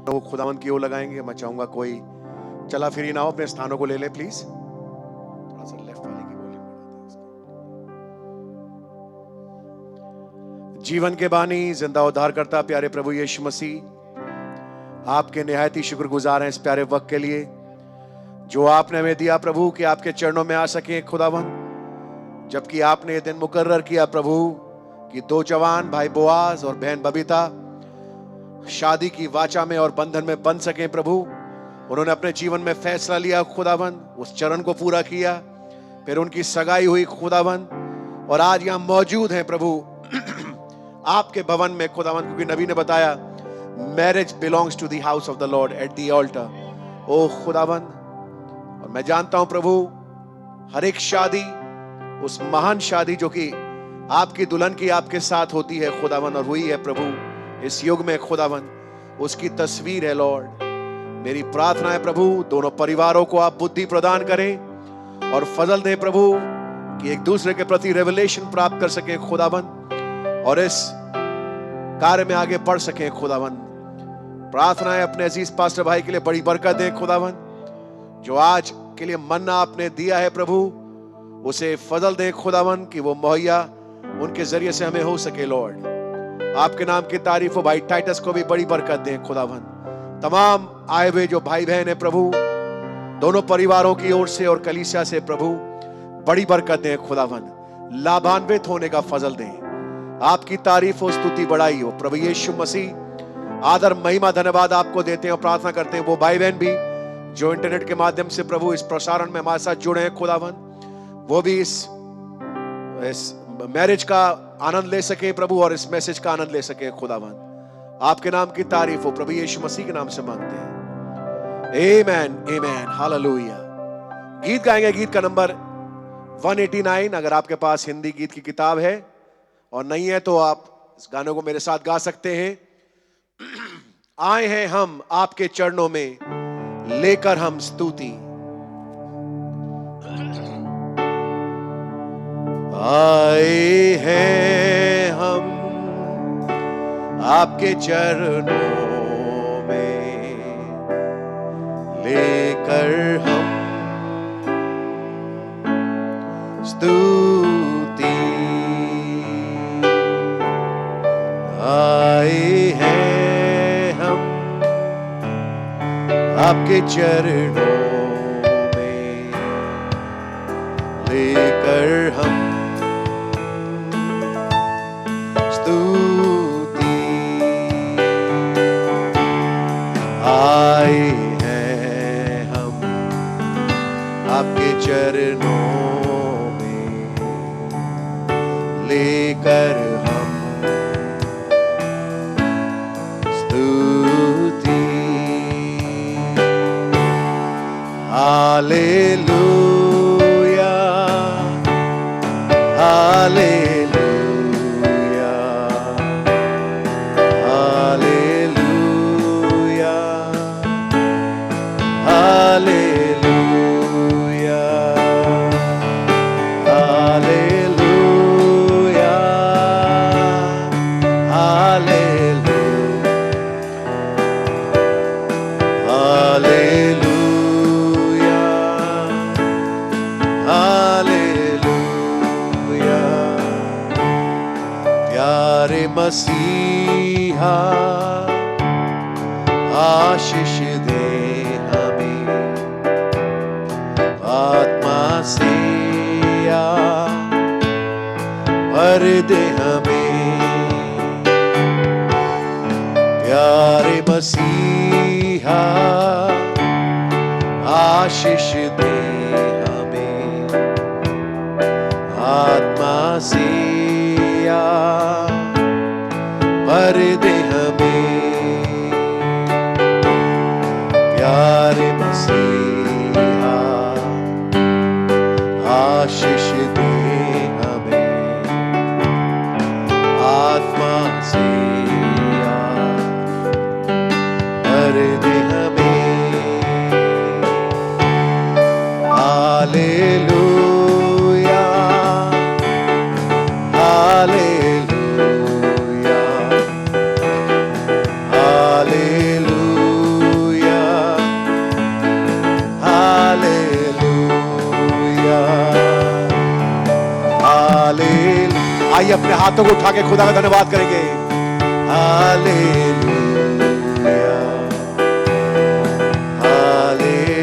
वो खुदावंद की ओर लगाएंगे। मैं चाहूंगा कोई चला फिरी ना हो, अपने स्थानों को ले ले प्लीज। थोड़ा सा लेफ्ट वाले की वॉल्यूम बढ़ा दें। जीवन के बानी, जिंदा उद्धारकर्ता प्यारे प्रभु यीशु मसीह, आपके निहायत ही शुक्रगुजार हैं इस प्यारे वक्त के लिए जो आपने हमें दिया प्रभु, कि आपके चरणों में आ सके खुदावंद। जबकि आपने ये दिन मुकर्रर किया प्रभु कि दो जवान भाई बोआज और बहन बबीता शादी की वाचा में और बंधन में बंध सके प्रभु। उन्होंने अपने जीवन में फैसला लिया खुदावंद, उस चरण को पूरा किया, फिर उनकी सगाई हुई खुदावंद, और आज यहां मौजूद हैं प्रभु आपके भवन में खुदावंद, क्योंकि नबी ने बताया marriage belongs to the house of the Lord at the altar. ओ खुदावंद, और मैं जानता हूं प्रभु हर एक शादी, उस महान शादी जो कि आपकी दुल्हन की आपके साथ होती है खुदावंद, और हुई है प्रभु इस युग में खुदावंद, उसकी तस्वीर है लॉर्ड। मेरी प्रार्थना है प्रभु दोनों परिवारों को आप बुद्धि प्रदान करें और फजल दे प्रभु कि एक दूसरे के प्रति रेवलेशन प्राप्त कर सके खुदावंद, और इस कार्य में आगे बढ़ सके खुदावंद। प्रार्थना है अपने अजीज पास्टर भाई के लिए बड़ी बरकत दे खुदावंद, जो आज के लिए मन्ना आपने दिया है प्रभु, उसे फजल दे खुदावंद कि वो मुहैया उनके जरिए से हमें हो सके लॉर्ड। आपके नाम की तारीफ हो। भाई टाइटस को भी बड़ी बरकत दे खुदावंद। तमाम आए हुए जो भाई बहन है प्रभु, दोनों परिवारों की ओर से और कलीसिया से प्रभु बड़ी बरकत दे खुदावंद, लाभान्वित होने का फजल दे। आपकी तारीफ हो, स्तुति बढ़ाई हो प्रभु यीशु मसीह। आदर महिमा धन्यवाद आपको देते हैं और प्रार्थना करते हैं वो भाई बहन भी जो इंटरनेट के माध्यम से प्रभु इस प्रसारण में हमारे साथ जुड़े हैं खुदावंद, वो भी इस मैरिज का आनंद ले सके प्रभु, और इस मैसेज का आनंद ले सके खुदावंद। आपके नाम की तारीफ हो प्रभु यीशु मसीह के नाम से मांगते हैं, आमेन आमेन हालेलुया। गीत गाएंगे, गीत का नंबर 189। अगर आपके पास हिंदी गीत की किताब है और नहीं है तो आप इस गानों को मेरे साथ गा सकते हैं। आए हैं हम आपके चरणों में लेकर हम स्तुति, आए हैं हम आपके चरणों में लेकर हम स्तुति, आए हैं हम आपके चरणों में लेकर हम स्तुति, आए हैं हम आपके चरणों में लेकर हम स्तुति, हालेलुया हालेलुया मसीहा आशीष दे हमें, आत्मा से भर दे हमें, प्यारे मसीहा आशीष दे हमें, आत्मा से भर दे हमें, प्यारे मसीहा आशीष दे हमें, आत्मा से भर दे हमें, हालेलुया हालेलुया हालेलुया हाथों को उठा के खुदा का धन्यवाद करेंगे। Hallelujah, hallelujah,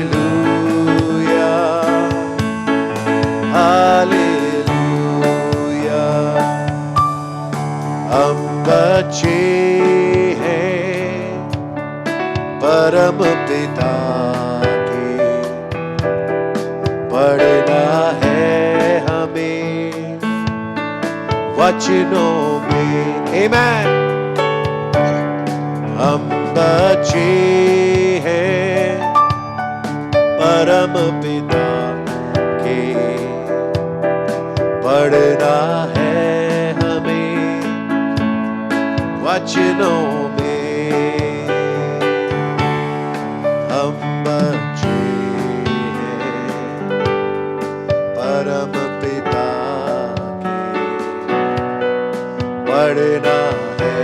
hallelujah. हम बच्चे हैं परम पिता के, पढ़ना है हमें वचनों में। आमीन। हम बच्चे हैं परम पिता के, पढ़ना है हमें वचनों में। हम बच्चे हैं परम पिता के, पढ़ना है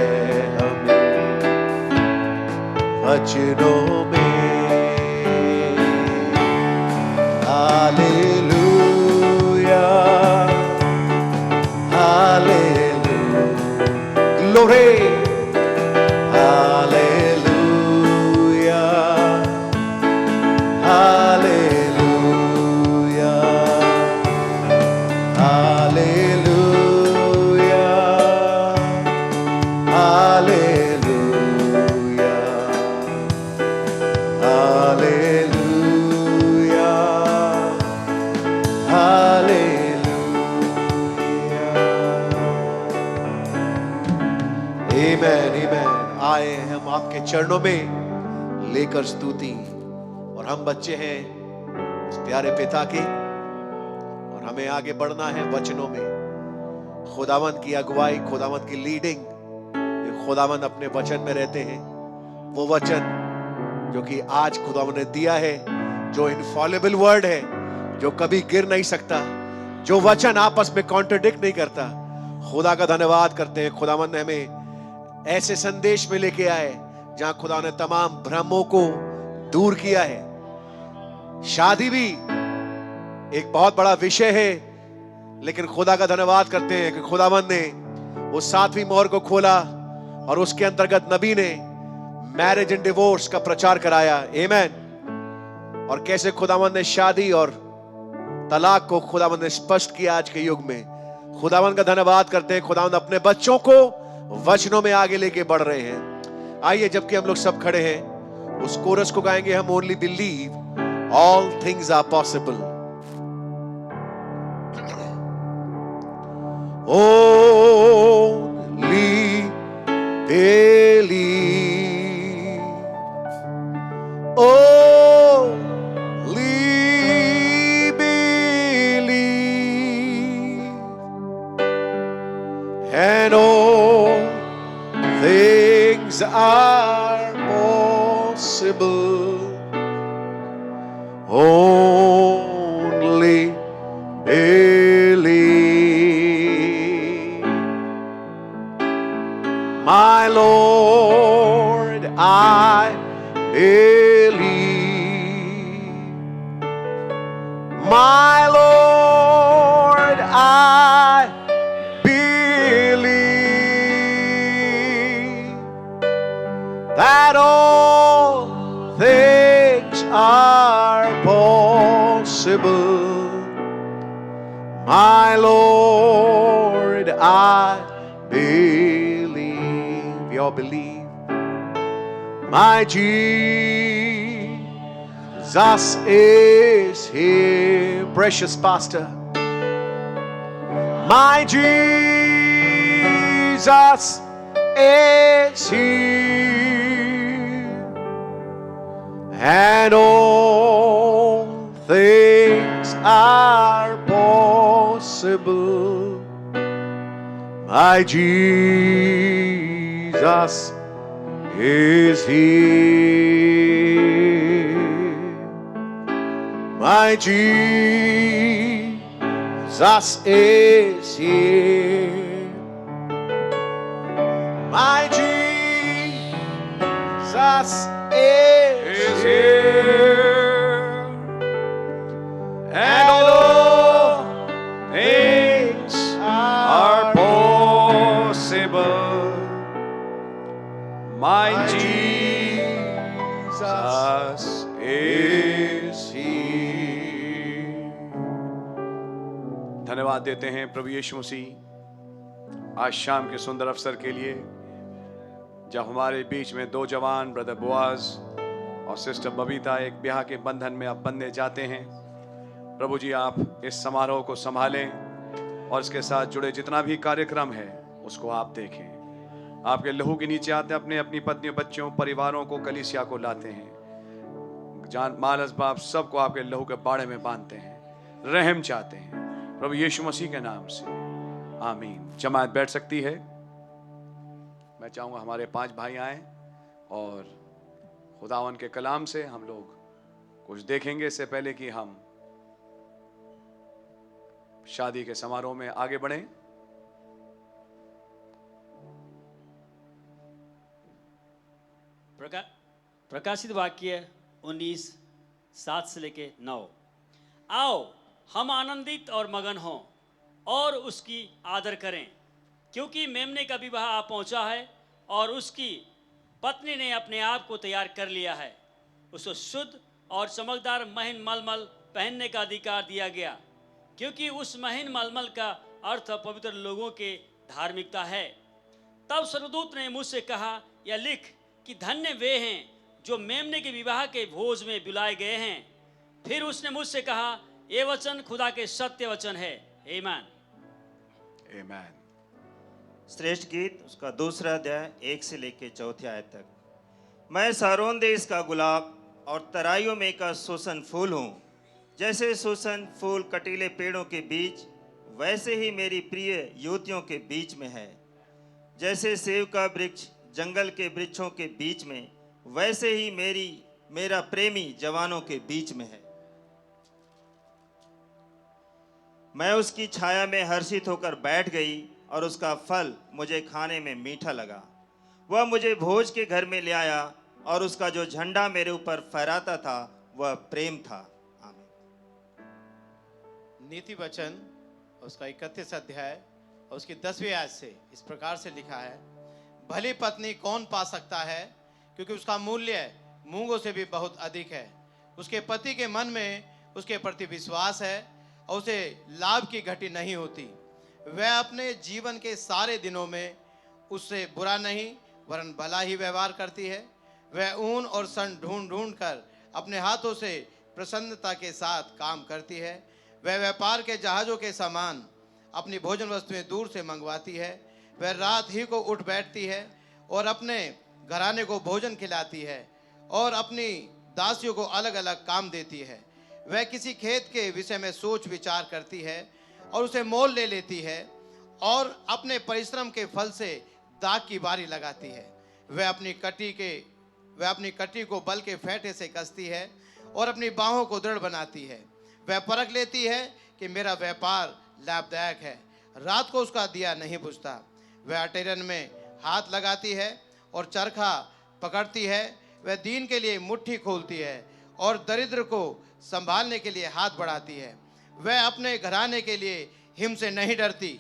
हमें वचनों में। Hallelujah, hallelujah, glory, hallelujah, hallelujah, hallelujah, hallelujah, hallelujah, hallelujah. आमीन, आमीन। आए हम आपके चरणों में लेकर स्तुति, और हम बच्चे हैं उस प्यारे पिता के, और हमें आगे बढ़ना है वचनों में। खुदावंद की अगुवाई, खुदावंद की लीडिंग, खुदावंद अपने वचन में रहते हैं। वो वचन जो कि आज खुदावंद ने दिया है, जो इनफॉलेबल वर्ड है, जो कभी गिर नहीं सकता, जो वचन आपस में कॉन्ट्रडिक्ट नहीं करता। खुदा का धन्यवाद करते हैं। खुदावंद ने हमें ऐसे संदेश में लेके आए जहां खुदा ने तमाम भ्रमों को दूर किया है। शादी भी एक बहुत बड़ा विषय है, लेकिन खुदा का धन्यवाद करते हैं कि खुदावंद ने वो 7वीं मोहर को खोला और उसके अंतर्गत नबी ने मैरिज एंड डिवोर्स का प्रचार कराया। आमीन। और कैसे खुदावंद ने शादी और तलाक को खुदावंद ने स्पष्ट किया आज के युग में। खुदावंद का धन्यवाद करते हैं। खुदावंद अपने बच्चों को वचनों में आगे लेके बढ़ रहे हैं। आइए, जबकि हम लोग सब खड़े हैं, उस कोरस को गाएंगे हम। Only believe all things are possible. Only believe, only believe, and all things are possible. Only believe. My Lord, I believe. My Lord, I believe that all things are possible. My Lord, I believe. We all believe. My Jesus is here, precious pastor. My Jesus is here, and all things are possible. My Jesus is here. My Jesus is here. My Jesus is here. And all things are possible. My Jesus is here. धन्यवाद देते हैं प्रभु यीशु मसीह आज शाम के सुंदर अवसर के लिए, जब हमारे बीच में दो जवान ब्रदर बोआज और सिस्टर बबीता एक ब्याह के बंधन में अब बनने जाते हैं। प्रभु जी, आप इस समारोह को संभालें और इसके साथ जुड़े जितना भी कार्यक्रम है उसको आप देखें। आपके लहू के नीचे आते अपने अपनी पत्नियों, बच्चों, परिवारों को, कलीसिया को लाते हैं। जान मानस बाप सबको आपके लहू के बाड़े में बांधते हैं, रहम चाहते हैं प्रभु यीशु मसीह के नाम से, आमीन। जमात बैठ सकती है। मैं चाहूँगा हमारे 5 भाई आए और खुदावन के कलाम से हम लोग कुछ देखेंगे। इससे पहले कि हम शादी के समारोह में आगे बढ़ें, प्रकाशित वाक्य 19:7 से लेके 9। आओ हम आनंदित और मगन हों और उसकी आदर करें, क्योंकि मेमने का विवाह आ पहुंचा है और उसकी पत्नी ने अपने आप को तैयार कर लिया है। उसको शुद्ध और चमकदार महीन मलमल पहनने का अधिकार दिया गया, क्योंकि उस महीन मलमल का अर्थ पवित्र लोगों के धार्मिकता है। तब स्वर्गदूत ने मुझसे कहा, यह लिख कि धन्य वे हैं जो मेमने के विवाह के भोज में बुलाए गए हैं। फिर उसने मुझसे कहा, ये वचन खुदा के सत्य वचन है। आमीन। आमीन। श्रेष्ठ गीत उसका 2 अध्याय 1 से लेके 4 आयत तक। मैं सारोन देश का गुलाब और तराइयों में का सोसन फूल हूँ। जैसे सोसन फूल कटीले पेड़ों के बीच, वैसे ही मेरी प्रिय युवतियों के बीच में है। जैसे सेब का वृक्ष जंगल के वृक्षों के बीच में, वैसे ही मेरा प्रेमी जवानों के बीच में है। मैं उसकी छाया में हर्षित होकर बैठ गई और उसका फल मुझे खाने में मीठा लगा। वह मुझे भोज के घर में ले आया और उसका जो झंडा मेरे ऊपर फहराता था वह प्रेम था। आमीन। नीति वचन उसका 31 अध्याय और उसकी 10वीं आयत से इस प्रकार से लिखा है, भली पत्नी कौन पा सकता है, क्योंकि उसका मूल्य मूंगों से भी बहुत अधिक है। उसके पति के मन में उसके प्रति विश्वास है और उसे लाभ की घटी नहीं होती। वह अपने जीवन के सारे दिनों में उससे बुरा नहीं वरन भला ही व्यवहार करती है। वह ऊन और सन ढूंढ ढूंढ कर अपने हाथों से प्रसन्नता के साथ काम करती है। वह व्यापार के जहाज़ों के समान अपनी भोजन वस्तुएं दूर से मंगवाती है। वह रात ही को उठ बैठती है और अपने घराने को भोजन खिलाती है और अपनी दासियों को अलग अलग काम देती है। वह किसी खेत के विषय में सोच विचार करती है और उसे मोल ले लेती है और अपने परिश्रम के फल से दाग की बारी लगाती है। वह अपनी कटी को बल के फेंटे से कसती है और अपनी बाहों को दृढ़ बनाती है। वह परख लेती है कि मेरा व्यापार लाभदायक है। रात को उसका दिया नहीं बुझता। वह अटेरन में हाथ लगाती है और चरखा पकड़ती है। वह दीन के लिए मुट्ठी खोलती है और दरिद्र को संभालने के लिए हाथ बढ़ाती है। वह अपने घराने के लिए हिम से नहीं डरती,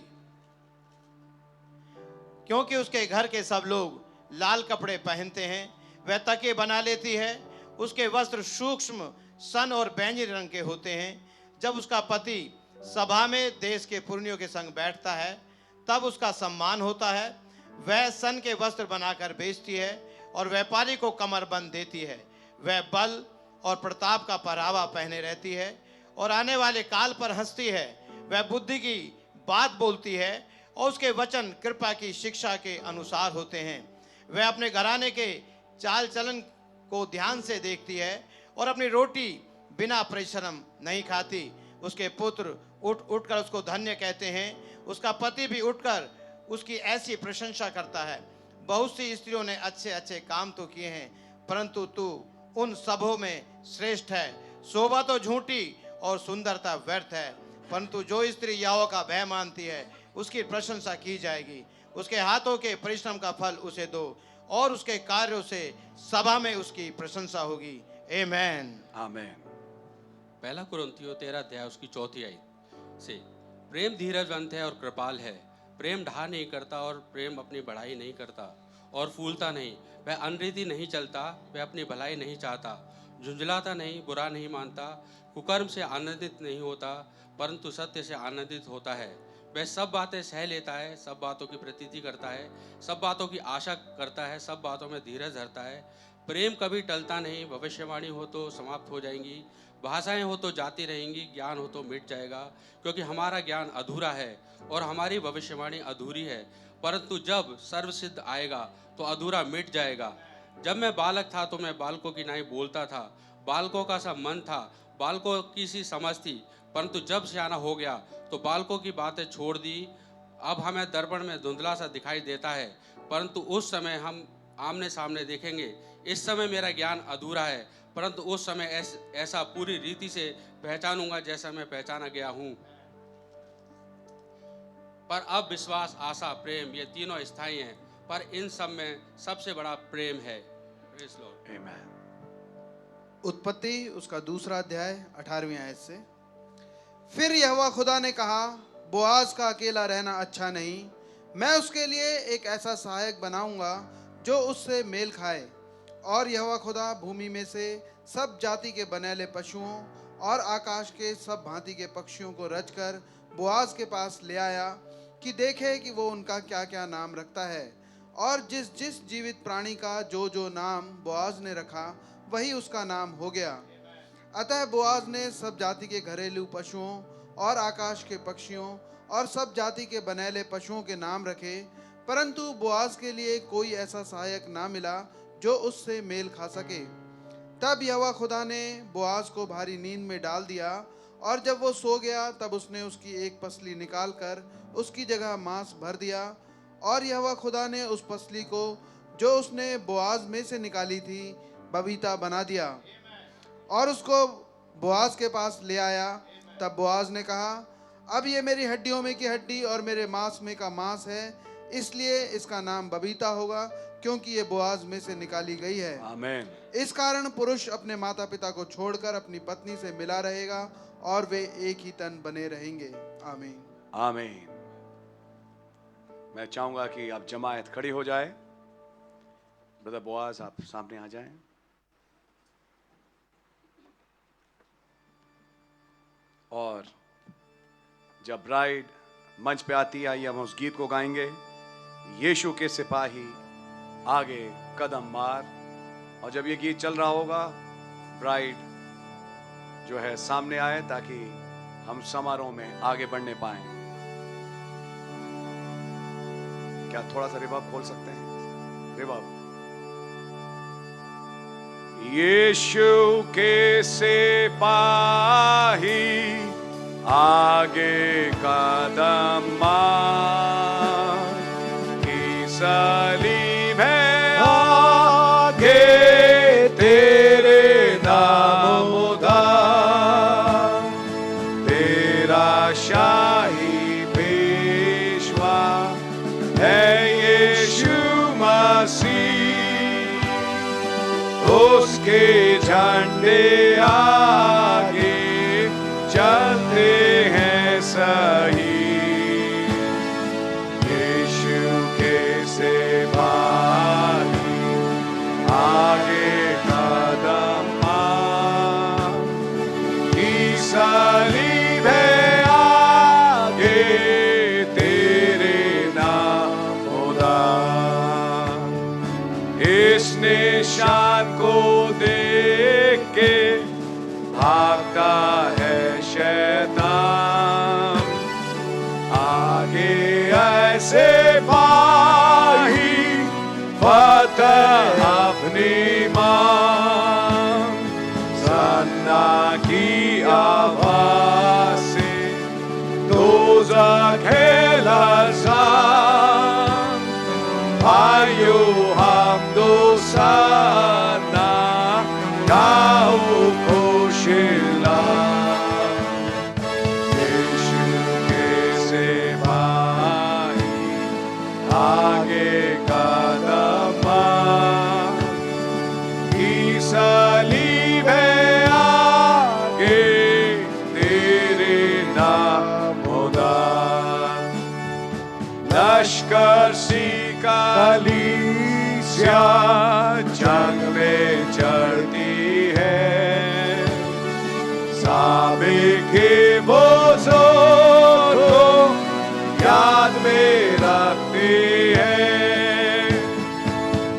क्योंकि उसके घर के सब लोग लाल कपड़े पहनते हैं। वह तकिए बना लेती है। उसके वस्त्र सूक्ष्म सन और बैंगनी रंग के होते हैं। जब उसका पति सभा में देश के पुरनियों के संग बैठता है, तब उसका सम्मान होता है। वह सन के वस्त्र बनाकर बेचती है और व्यापारी को कमरबंद देती है। वह बल और प्रताप का पहरावा पहने रहती है और आने वाले काल पर हंसती है। वह बुद्धि की बात बोलती है और उसके वचन कृपा की शिक्षा के अनुसार होते हैं। वह अपने घराने के चाल चलन को ध्यान से देखती है और अपनी रोटी बिना परिश्रम नहीं खाती। उसके पुत्र उठ कर उसको धन्य कहते हैं। उसका पति भी उठकर उसकी ऐसी प्रशंसा करता है। बहुत सी स्त्रियों ने अच्छे अच्छे काम तो किए हैं, परंतु तू उन सबों में श्रेष्ठ है। शोभा तो झूठी और सुंदरता व्यर्थ है, परंतु जो स्त्री यहोवा का भय मानती है उसकी प्रशंसा की जाएगी। उसके हाथों के परिश्रम का फल उसे दो और उसके कार्यों से सभा में उसकी प्रशंसा होगी। आमीन। आमीन। पहला कुरिन्थियों 13 अध्याय उसकी 4 आयत से, प्रेम धीरजवंत है और कृपाल है। प्रेम ढा नहीं करता और प्रेम अपनी बढ़ाई नहीं करता और फूलता नहीं, वह अनरीति नहीं चलता, वह अपनी भलाई नहीं चाहता, झुंझलाता नहीं, बुरा नहीं मानता, कुकर्म से आनंदित नहीं होता, परंतु सत्य से आनंदित होता है। वह सब बातें सह लेता है, सब बातों की प्रतीति करता है, सब बातों की आशा करता है, सब बातों में धीरज धरता है। प्रेम कभी टलता नहीं। भविष्यवाणी हो तो समाप्त हो जाएंगी, भाषाएं हो तो जाती रहेंगी, ज्ञान हो तो मिट जाएगा, क्योंकि हमारा ज्ञान अधूरा है और हमारी भविष्यवाणी अधूरी है। परंतु जब सर्वसिद्ध आएगा तो अधूरा मिट जाएगा। जब मैं बालक था तो मैं बालकों की नाई बोलता था, बालकों का सा मन था, बालकों की सी समझ थी, परंतु जब सियाना हो गया तो बालकों की बातें छोड़ दी। अब हमें दर्पण में धुंधला सा दिखाई देता है, परंतु उस समय हम आमने सामने देखेंगे। इस समय मेरा ज्ञान अधूरा है, परंतु उस समय ऐसा पूरी रीति से पहचानूंगा जैसा मैं पहचाना गया हूँ। पर अब विश्वास, आशा, प्रेम ये तीनों स्थायी हैं, पर इन सब में सबसे बड़ा प्रेम है। Praise Lord. Amen. उत्पत्ति उसका 2 अध्याय 18वीं आयत से। फिर यहोवा खुदा ने कहा, बोआज का अकेला रहना अच्छा नहीं, मैं उसके लिए एक ऐसा सहायक बनाऊंगा जो उससे मेल खाए। और यहोवा खुदा भूमि में से सब जाति के बनेले पशुओं और आकाश के सब भांति के पक्षियों को रचकर बोआज के पास ले आया कि देखे कि वो उनका क्या क्या नाम रखता है। और जिस जिस जीवित प्राणी का जो जो नाम बोआज ने रखा वही उसका नाम हो गया। अतः बोआज ने सब जाति के घरेलू पशुओं और आकाश के पक्षियों और सब जाति के बनेले पशुओं के नाम रखे, परंतु बोआज के लिए कोई ऐसा सहायक ना मिला जो उससे मेल खा सके। तब यहोवा खुदा ने बोआज को भारी नींद में डाल दिया, और जब वो सो गया तब उसने उसकी एक पसली निकालकर उसकी जगह मांस भर दिया। और यहोवा खुदा ने उस पसली को जो उसने बोआज में से निकाली थी बबीता बना दिया और उसको बोआज के पास ले आया। तब बोआज ने कहा, अब ये मेरी हड्डियों में की हड्डी और मेरे मांस में का मांस है, इसलिए इसका नाम बबीता होगा, क्योंकि ये बोआज में से निकाली गई है। आमेन। इस कारण पुरुष अपने माता पिता को छोड़कर अपनी पत्नी से मिला रहेगा और वे एक ही तन बने रहेंगे। आमीन। आमीन। मैं चाहूंगा कि आप जमायत खड़ी हो जाए। ब्रदर बोआज आप सामने आ जाएं। और जब ब्राइड मंच पे आती है, आइए हम उस गीत को गाएंगे, यीशु के सिपाही आगे कदम मार। और जब ये गीत चल रहा होगा, ब्राइड जो है सामने आए ताकि हम समारोह में आगे बढ़ने पाएं। क्या थोड़ा सा रिवर्ब खोल सकते हैं? रिवर्ब। यीशु के सिपाही आगे कदम मार, की सलीब है आगे तेरे नाम उधार, तेरा शाही पेशवा है यीशु मसीह, उसके झंडे आगे चलते हैं सही। यीशु के सिपाही आगे कदम मार, की सलीब है आगे तेरे नाम उधार। इस निशान को देख के भागता है शैतान, आगे ऐसे पाही फतह अपनी मांग, सन्ना की आवाज से दोज़ख है लर्ज़ान, भाइयों हम दो सना गाओ खुशिला। यीशु के सिपाही आगे कदम मार, की सलीब है आगे तेरे नाम उधार। लश्कर सी कलीसिया जंग में चढ़ती है, साबिक की वो जोर को याद में रखती है।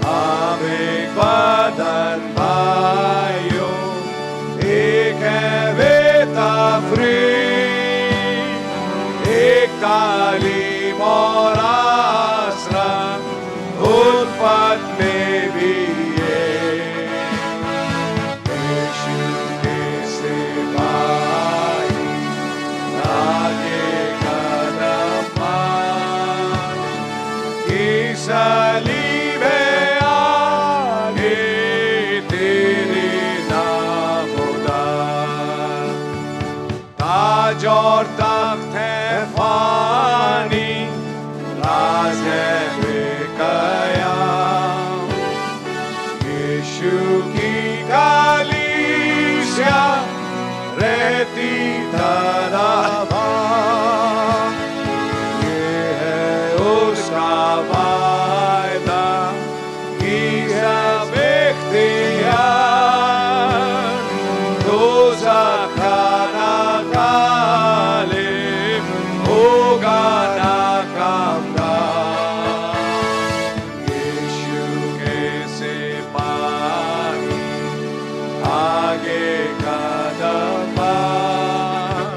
हम एक बदन भाइयों, एक है बेतफरीक, एक तालीम और आसरा उल्फत में भी है। यीशु के सिपाही आगे कदम बढ़, की सलीब है आगे तेरे नामोदार। ताज और तख्त है फानी, राज है बेकयाम। यीशु की कलीसिया रहती धरावार। ये है उसका वायदा कि सब इख्तियार दोज़ख ना गालिब होगा ना कामयाब। यीशु के सिपाही आगे कदम बढ़,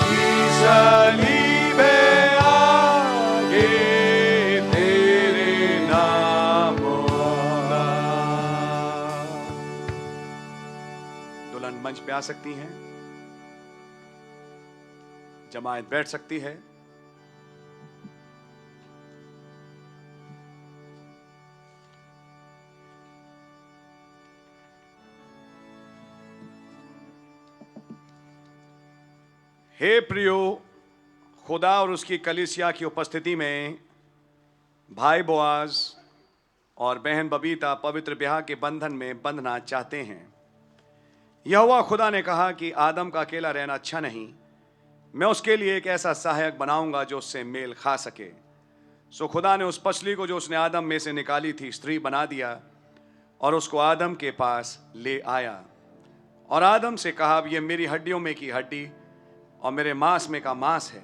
की सलीब है आगे तेरे नामोदार। दुल्हन मंच पे आ सकती हैं, जमायत बैठ सकती है। हे प्रियो, खुदा और उसकी कलीसिया की उपस्थिति में भाई बोआज और बहन बबीता पवित्र ब्याह के बंधन में बंधना चाहते हैं। यहोवा खुदा ने कहा कि आदम का अकेला रहना अच्छा नहीं, मैं उसके लिए एक ऐसा सहायक बनाऊंगा जो उससे मेल खा सके। सो खुदा ने उस पसली को जो उसने आदम में से निकाली थी स्त्री बना दिया और उसको आदम के पास ले आया और आदम से कहा, अब ये मेरी हड्डियों में की हड्डी और मेरे मांस में का मांस है।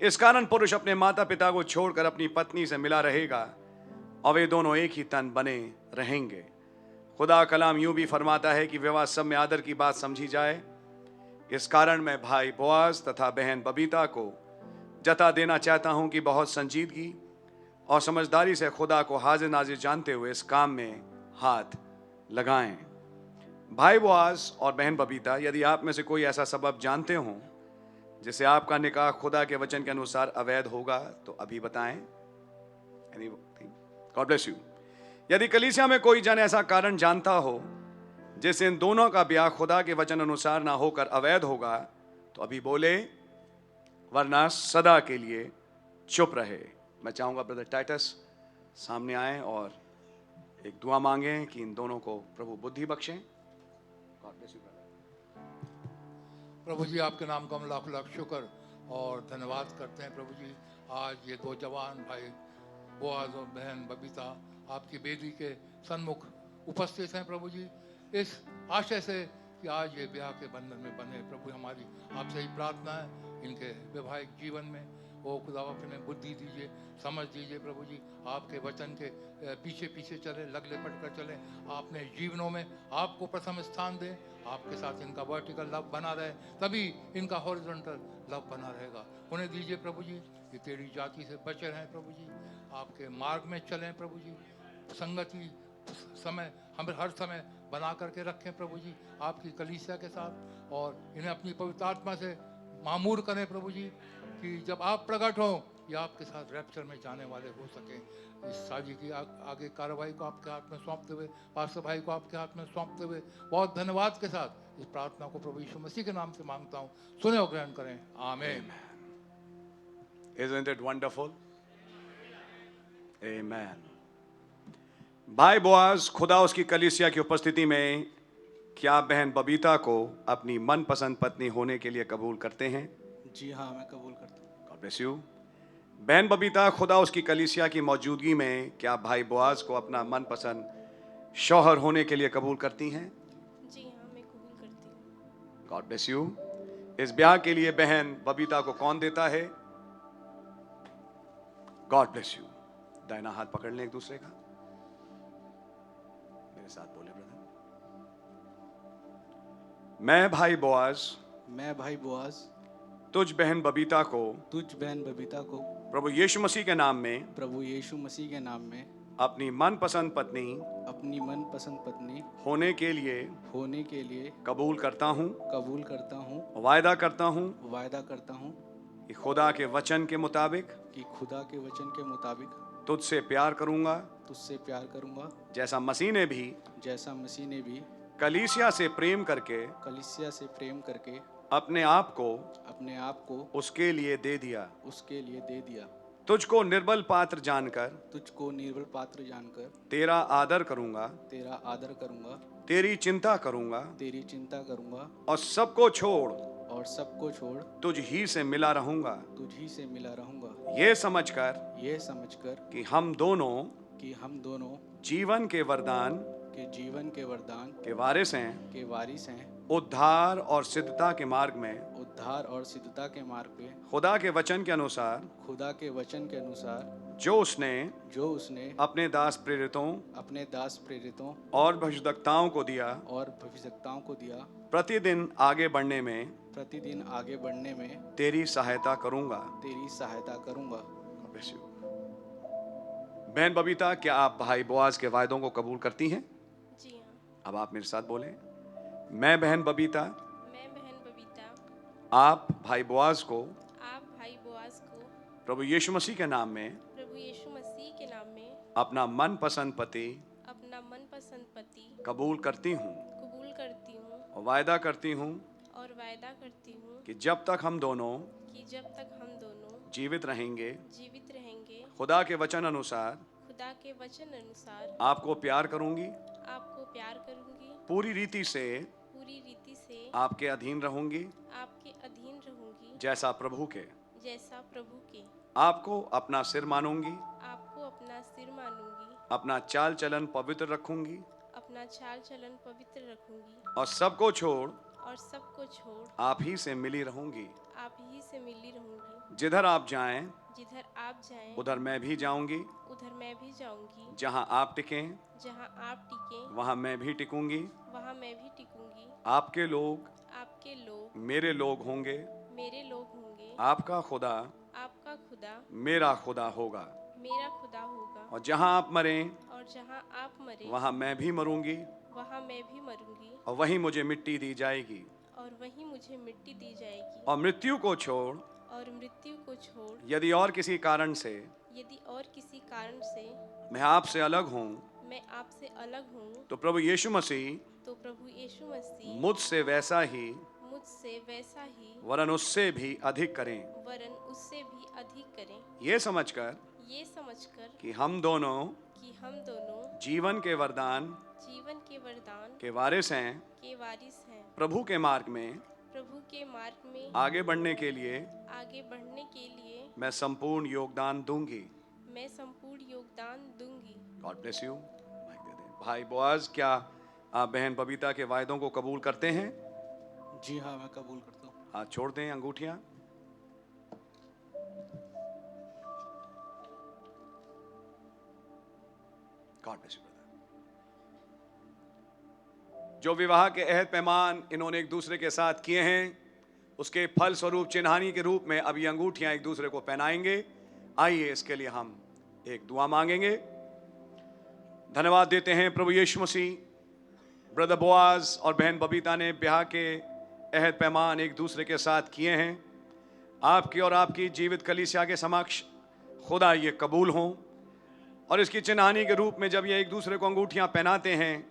इस कारण पुरुष अपने माता पिता को छोड़कर अपनी पत्नी से मिला रहेगा और वे दोनों एक ही तन बने रहेंगे। खुदा कलाम यूं भी फरमाता है कि विवाह सब में आदर की बात समझी जाए। इस कारण मैं भाई बोआज तथा बहन बबीता को जता देना चाहता हूं कि बहुत संजीदगी और समझदारी से खुदा को हाजिर नाजिर जानते हुए इस काम में हाथ लगाएं। भाई बोआज और बहन बबीता, यदि आप में से कोई ऐसा सबब जानते हो जिससे आपका निकाह खुदा के वचन के अनुसार अवैध होगा तो अभी बताएं। God bless you. यदि कलीसिया में कोई जन ऐसा कारण जानता हो जिससे इन दोनों का ब्याह खुदा के वचन अनुसार ना होकर अवैध होगा तो अभी बोले, वरना सदा के लिए चुप रहे। मैं चाहूंगा ब्रदर टाइटस सामने आए और एक दुआ मांगे कि इन दोनों को प्रभु बुद्धि बख्शें। God bless you brother. प्रभु जी, आपके नाम का हम लाख लाख शुक्र और धन्यवाद करते हैं। प्रभु जी, आज ये दो जवान भाई बोआज और बहन बबीता आपकी बेदी के सन्मुख उपस्थित हैं। प्रभु जी, इस आशय से कि आज ये ब्याह के बंधन में बने, प्रभु हमारी आपसे ही प्रार्थना है इनके वैवाहिक जीवन में वो खुदा अपने बुद्धि दीजिए, समझ दीजिए। प्रभु जी, आपके वचन के पीछे पीछे चले, लग लिपट कर चले, आपने जीवनों में आपको प्रथम स्थान दें। आपके साथ इनका वर्टिकल लव बना रहे, तभी इनका हॉरिजॉन्टल लव बना रहेगा। उन्हें दीजिए प्रभु जी, ये तेरी जाति से बचे रहें प्रभु जी, आपके मार्ग में चलें प्रभु जी, संगति समय हम हर समय बना करके रखें प्रभु जी आपकी कलीसिया के साथ, और इन्हें अपनी पवित्र आत्मा से मामूर करें प्रभु जी कि जब आप प्रकट हों या आपके साथ रैप्चर में जाने वाले हो सकें। इस साजी की आगे कार्रवाई को आपके हाथ में सौंपते हुए, पास्टर भाई को आपके हाथ में सौंपते हुए बहुत धन्यवाद के साथ इस प्रार्थना को प्रभु यीशु मसीह के नाम से मांगता हूँ, सुने और ग्रहण करें, आमीन। Isn't it wonderful? Amen. भाई बोआज खुदा उसकी कलीसिया की उपस्थिति में क्या बहन बबीता को अपनी मनपसंद पत्नी होने के लिए कबूल करते हैं? जी हाँ, मैं कबूल करता हूँ। God bless you. बहन बबीता खुदा उसकी कलीसिया की मौजूदगी में क्या भाई बोआज को अपना मनपसंद शौहर होने के लिए कबूल करती हैं? जी हाँ, मैं कबूल करती हूँ। God bless you. इस ब्याह के लिए बहन बबीता को कौन देता है? God bless you. दाहिना हाथ पकड़ लें एक दूसरे का, मेरे साथ बोले ब्रदर। मैं भाई बोआज मैं भाई बोआज तुझ बहन बबीता को तुझ बहन बबीता को प्रभु यीशु मसीह के नाम में प्रभु यीशु मसीह के नाम में अपनी मनपसंद पत्नी अपनी मनपसंद पत्नी होने के लिए कबूल करता हूँ, वायदा करता हूँ कि खुदा के वचन के मुताबिक तुझसे प्यार करूंगा, जैसा मसीह ने भी कलीसिया से प्रेम करके अपने आप को उसके लिए दे दिया। तुझको निर्बल पात्र जानकर तेरा आदर करूंगा, तेरी चिंता करूंगा और सबको छोड़ तुझ ही से मिला रहूंगा, ये समझकर कि हम दोनों जीवन के वरदान के वारिस हैं, उद्धार और सिद्धता के मार्ग में खुदा के वचन के अनुसार जो उसने अपने दास प्रेरितों और भविष्यद्वक्ताओं को दिया, प्रतिदिन आगे बढ़ने में तेरी सहायता करूंगा। Bless you। बहन बबीता, क्या आप भाई बोआज के वायदों को कबूल करती हैं? जी हाँ। अब आप मेरे साथ बोलें। मैं बहन बबीता आप भाई बोआज को प्रभु यीशु मसीह के नाम में अपना मनपसंद पति कबूल करती हूँ और वायदा करती हूँ कि जब तक हम दोनों जीवित रहेंगे खुदा के वचन अनुसार आपको प्यार करूंगी, पूरी रीति से आपके अधीन रहूंगी, जैसा प्रभु के आपको अपना सिर मानूंगी, अपना चाल चलन पवित्र रखूंगी और सबको छोड़ आप ही से मिली रहूंगी। जिधर आप जाएं उधर मैं भी जाऊंगी, जहां आप टिकें वहां मैं भी टिकूंगी। आपके लोग मेरे लोग होंगे, आपका खुदा मेरा खुदा होगा और जहां आप मरें वहां मैं भी मरूंगी और वहीं मुझे मिट्टी दी जाएगी। और मृत्यु को छोड़ यदि और किसी कारण से मैं आपसे अलग हूँ तो प्रभु यीशु मसीह मुझसे वैसा ही वरन उससे भी अधिक करें, ये समझकर कि हम दोनों जीवन के वरदान के वारिस हैं। प्रभु के मार्ग में आगे बढ़ने के लिए मैं संपूर्ण योगदान दूंगी। God bless you. माइक दे दें। भाई बोआज, क्या आप बहन बबीता के वायदों को कबूल करते हैं? जी हाँ, मैं कबूल करता हूँ। हाथ छोड़ दें अंगूठियां। God bless you brother. जो विवाह के अहद पैमान इन्होंने एक दूसरे के साथ किए हैं, उसके फल स्वरूप चिन्हानी के रूप में अब ये अंगूठियां एक दूसरे को पहनाएंगे। आइए इसके लिए हम एक दुआ मांगेंगे। धन्यवाद देते हैं प्रभु यीशु मसीह, ब्रदर बोआज और बहन बबीता ने ब्याह के अहद पैमान एक दूसरे के साथ किए हैं। आपकी और आपकी जीवित कलीसिया के समक्ष खुदा ये कबूल हों और इसकी चिन्हानी के रूप में जब ये एक दूसरे को अंगूठियां पहनाते हैं,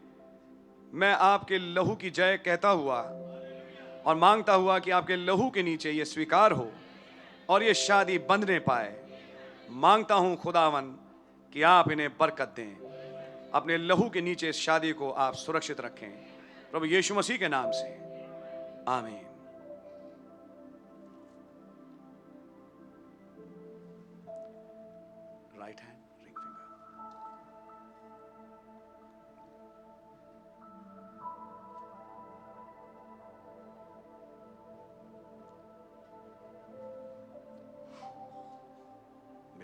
मैं आपके लहू की जय कहता हुआ और मांगता हुआ कि आपके लहू के नीचे ये स्वीकार हो और ये शादी बंधने पाए। मांगता हूं खुदावन कि आप इन्हें बरकत दें, अपने लहू के नीचे इस शादी को आप सुरक्षित रखें, प्रभु यीशु मसीह के नाम से, आमीन। Right hand ring finger.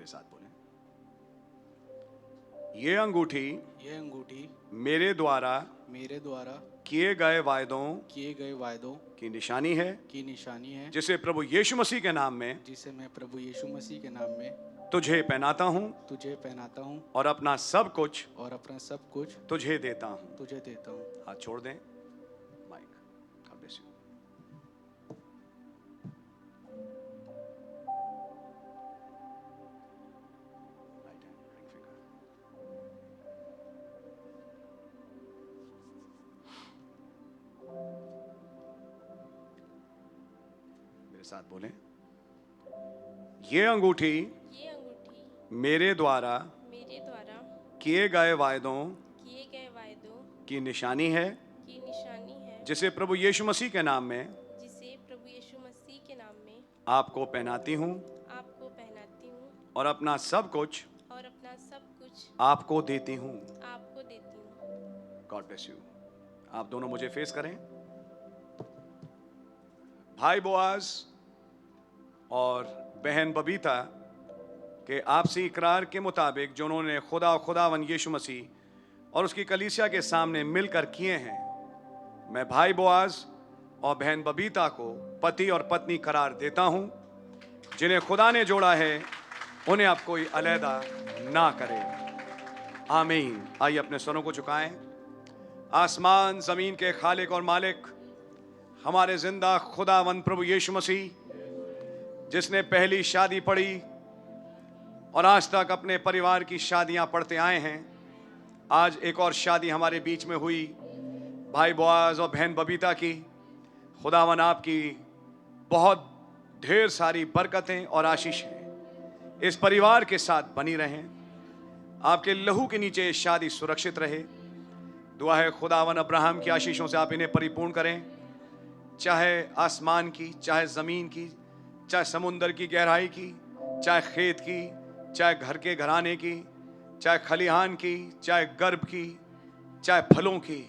मेरे साथ बोलें, ये अंगूठी ये अंगूठी मेरे द्वारा किए गए वायदों की निशानी है, जिसे प्रभु यीशु मसीह के नाम में जिसे मैं प्रभु यीशु मसीह के नाम में तुझे पहनाता हूँ और अपना सब कुछ तुझे देता हूँ। हाथ छोड़ दें, mic. God bless you. Right hand, ring finger. मेरे साथ बोलें, ये अंगूठी मेरे द्वारा किए गए वायदों की निशानी है, जिसे प्रभु यीशु मसीह के नाम में आपको पहनाती हूँ और अपना सब कुछ आपको देती हूँ। God bless you. आप दोनों मुझे फेस करें। भाई बोआज और बहन बबीता के आपसी इकरार के मुताबिक जो उन्होंने खुदावन यीशु मसीह और उसकी कलीसिया के सामने मिलकर किए हैं, मैं भाई बोआज और बहन बबीता को पति और पत्नी करार देता हूं। जिन्हें खुदा ने जोड़ा है उन्हें अब कोई अलहदा ना करे। आमीन। आइए अपने सरों को झुकाएं। आसमान जमीन के खालिक और मालिक, हमारे जिंदा खुदावन प्रभु यीशु मसीह, जिसने पहली शादी पढ़ी और आज तक अपने परिवार की शादियां पढ़ते आए हैं, आज एक और शादी हमारे बीच में हुई, भाई बोआज और बहन बबीता की। खुदावन आपकी बहुत ढेर सारी बरकतें और आशीषें इस परिवार के साथ बनी रहें। आपके लहू के नीचे शादी सुरक्षित रहे। दुआ है खुदावन अब्राहम की आशीषों से आप इन्हें परिपूर्ण करें, चाहे आसमान की, चाहे ज़मीन की, चाहे समुंदर की गहराई की, चाहे खेत की, चाहे घर के घराने की, चाहे खलिहान की, चाहे गर्भ की, चाहे फलों की,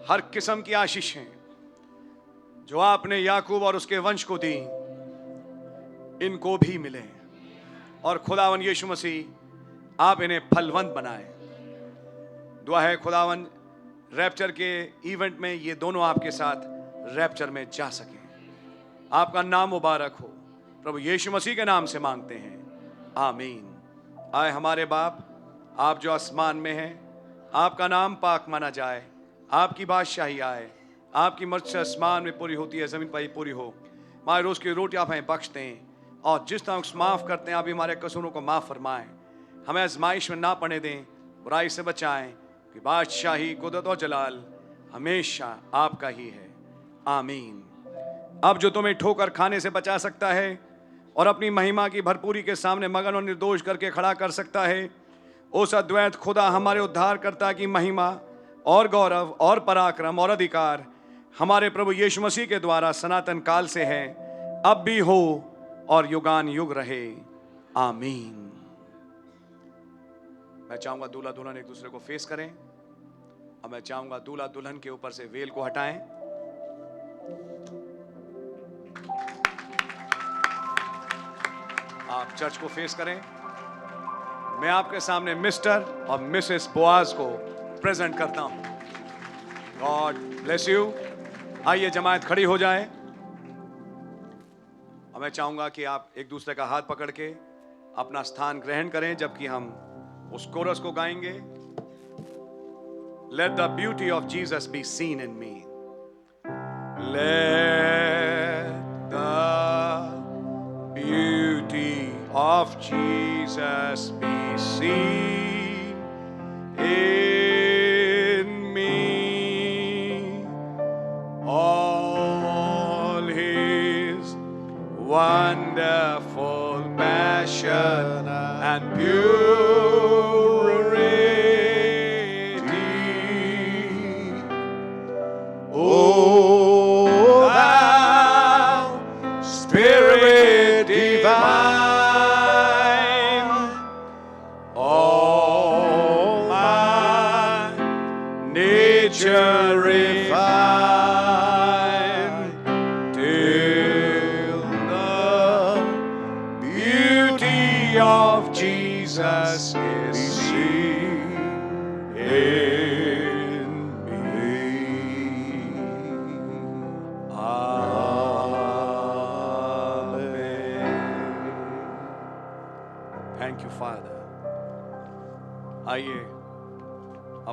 हर किस्म की आशीषें जो आपने याकूब और उसके वंश को दी, इनको भी मिले। और खुदावन यीशु मसीह आप इन्हें फलवंत बनाए। दुआ है खुदावन रैप्चर के इवेंट में ये दोनों आपके साथ रैप्चर में जा सकें। आपका नाम मुबारक हो। प्रभु यीशु मसीह के नाम से मांगते हैं, आमीन। आए हमारे बाप, आप जो आसमान में हैं, आपका नाम पाक माना जाए, आपकी बादशाही आए, आपकी मर्जी आसमान में पूरी होती है, जमीन पर ही पूरी हो। हमारे रोज की रोटी आप हमें बख्श दें, और जिस तरह माफ़ करते हैं आप हमारे कसूरों को माफ़ फरमाएं। हमें आजमाइश में ना पड़ने दें, बुराई से बचाएं, कि बादशाही, कुदरत और जलाल हमेशा आपका ही है, आमीन। अब जो तुम्हें ठोकर खाने से बचा सकता है और अपनी महिमा की भरपूरी के सामने मगन और निर्दोष करके खड़ा कर सकता है, उस अद्वैत खुदा हमारे उद्धारकर्ता की महिमा और गौरव और पराक्रम और अधिकार हमारे प्रभु यीशु मसीह के द्वारा सनातन काल से है, अब भी हो और युगान युग रहे, आमीन। मैं चाहूंगा दूल्हा दुल्हन एक दूसरे को फेस करें, और मैं चाहूंगा दूल्हा दुल्हन के ऊपर से वेल को हटाएं। आप चर्च को फेस करें। मैं आपके सामने मिस्टर और मिसेस बोआज को प्रेजेंट करता हूं। God bless you. आइए जमात खड़ी हो जाए, और मैं चाहूंगा कि आप एक दूसरे का हाथ पकड़ के अपना स्थान ग्रहण करें, जबकि हम उस कोरस को गाएंगे। Let the beauty of Jesus be seen in me. Let the beauty of Jesus be seen in me. All His wonderful passion and purity. Oh, thou Spirit divine, all my nature refine, till the beauty of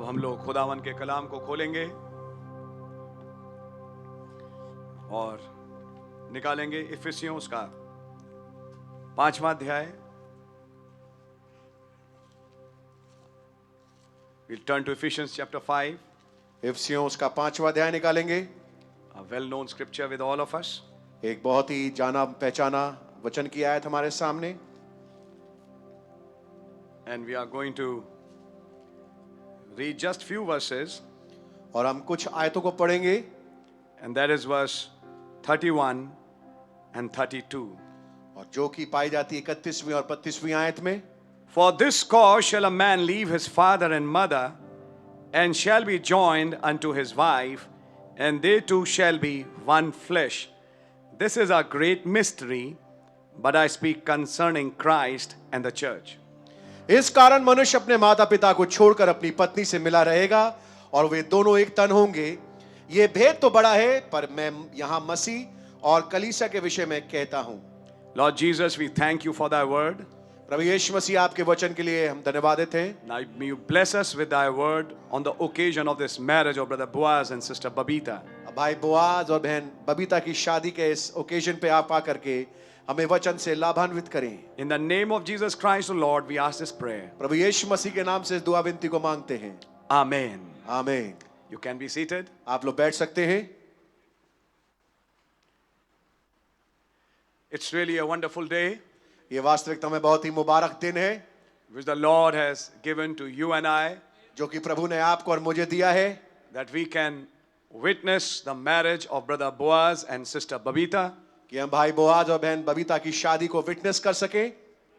हम लोग खुदावन के कलाम को खोलेंगे और निकालेंगे इफिसियों का 5वां अध्याय। We'll turn to Ephesians chapter 5. इफिसियों का 5वां अध्याय निकालेंगे। A well-known scripture with all of us. एक बहुत ही जाना पहचाना वचन की आयत हमारे सामने। And we are going to read just few verses. और हम कुछ आयतों को पढ़ेंगे। And that is verse 31 and 32. और जो कि पाई जाती है 31वीं और 32वीं आयत में। For this cause shall a man leave his father and mother, and shall be joined unto his wife, and they two shall be one flesh. This is a great mystery, but I speak concerning Christ and the church. इस कारण मनुष्य अपने माता पिता को छोड़कर अपनी पत्नी से मिला रहेगा और वे दोनों एक तन होंगे। ये भेद तो बड़ा है, पर मैं यहाँ मसीह और कलीसिया के विषय में कहता हूँ। Lord Jesus, we thank you for thy word. प्रभु यीशु मसीह आपके वचन के लिए हम धन्यवादित हैं। Now may you bless us with thy word on the occasion of this marriage of brother Boaz and sister Babita. भाई बोआज और बहन बबीता की शादी के इस ओकेजन पे आप आकर के हमें वचन से लाभान्वित करें। In the name of Jesus Christ, O Lord, we ask this prayer. प्रभु यीशु मसीह के नाम से इस दुआ विनती को मांगते हैं। Amen. Amen. You can be seated. आप लोग बैठ सकते हैं। It's really a wonderful day. ये वास्तविकता में बहुत ही मुबारक दिन है, which the Lord has given to you and I, जो कि प्रभु ने आपको और मुझे दिया है, that we can witness the marriage of brother Boaz and sister Babita, कि हम भाई बोआज और बहन बबीता की शादी को विटनेस कर सकें।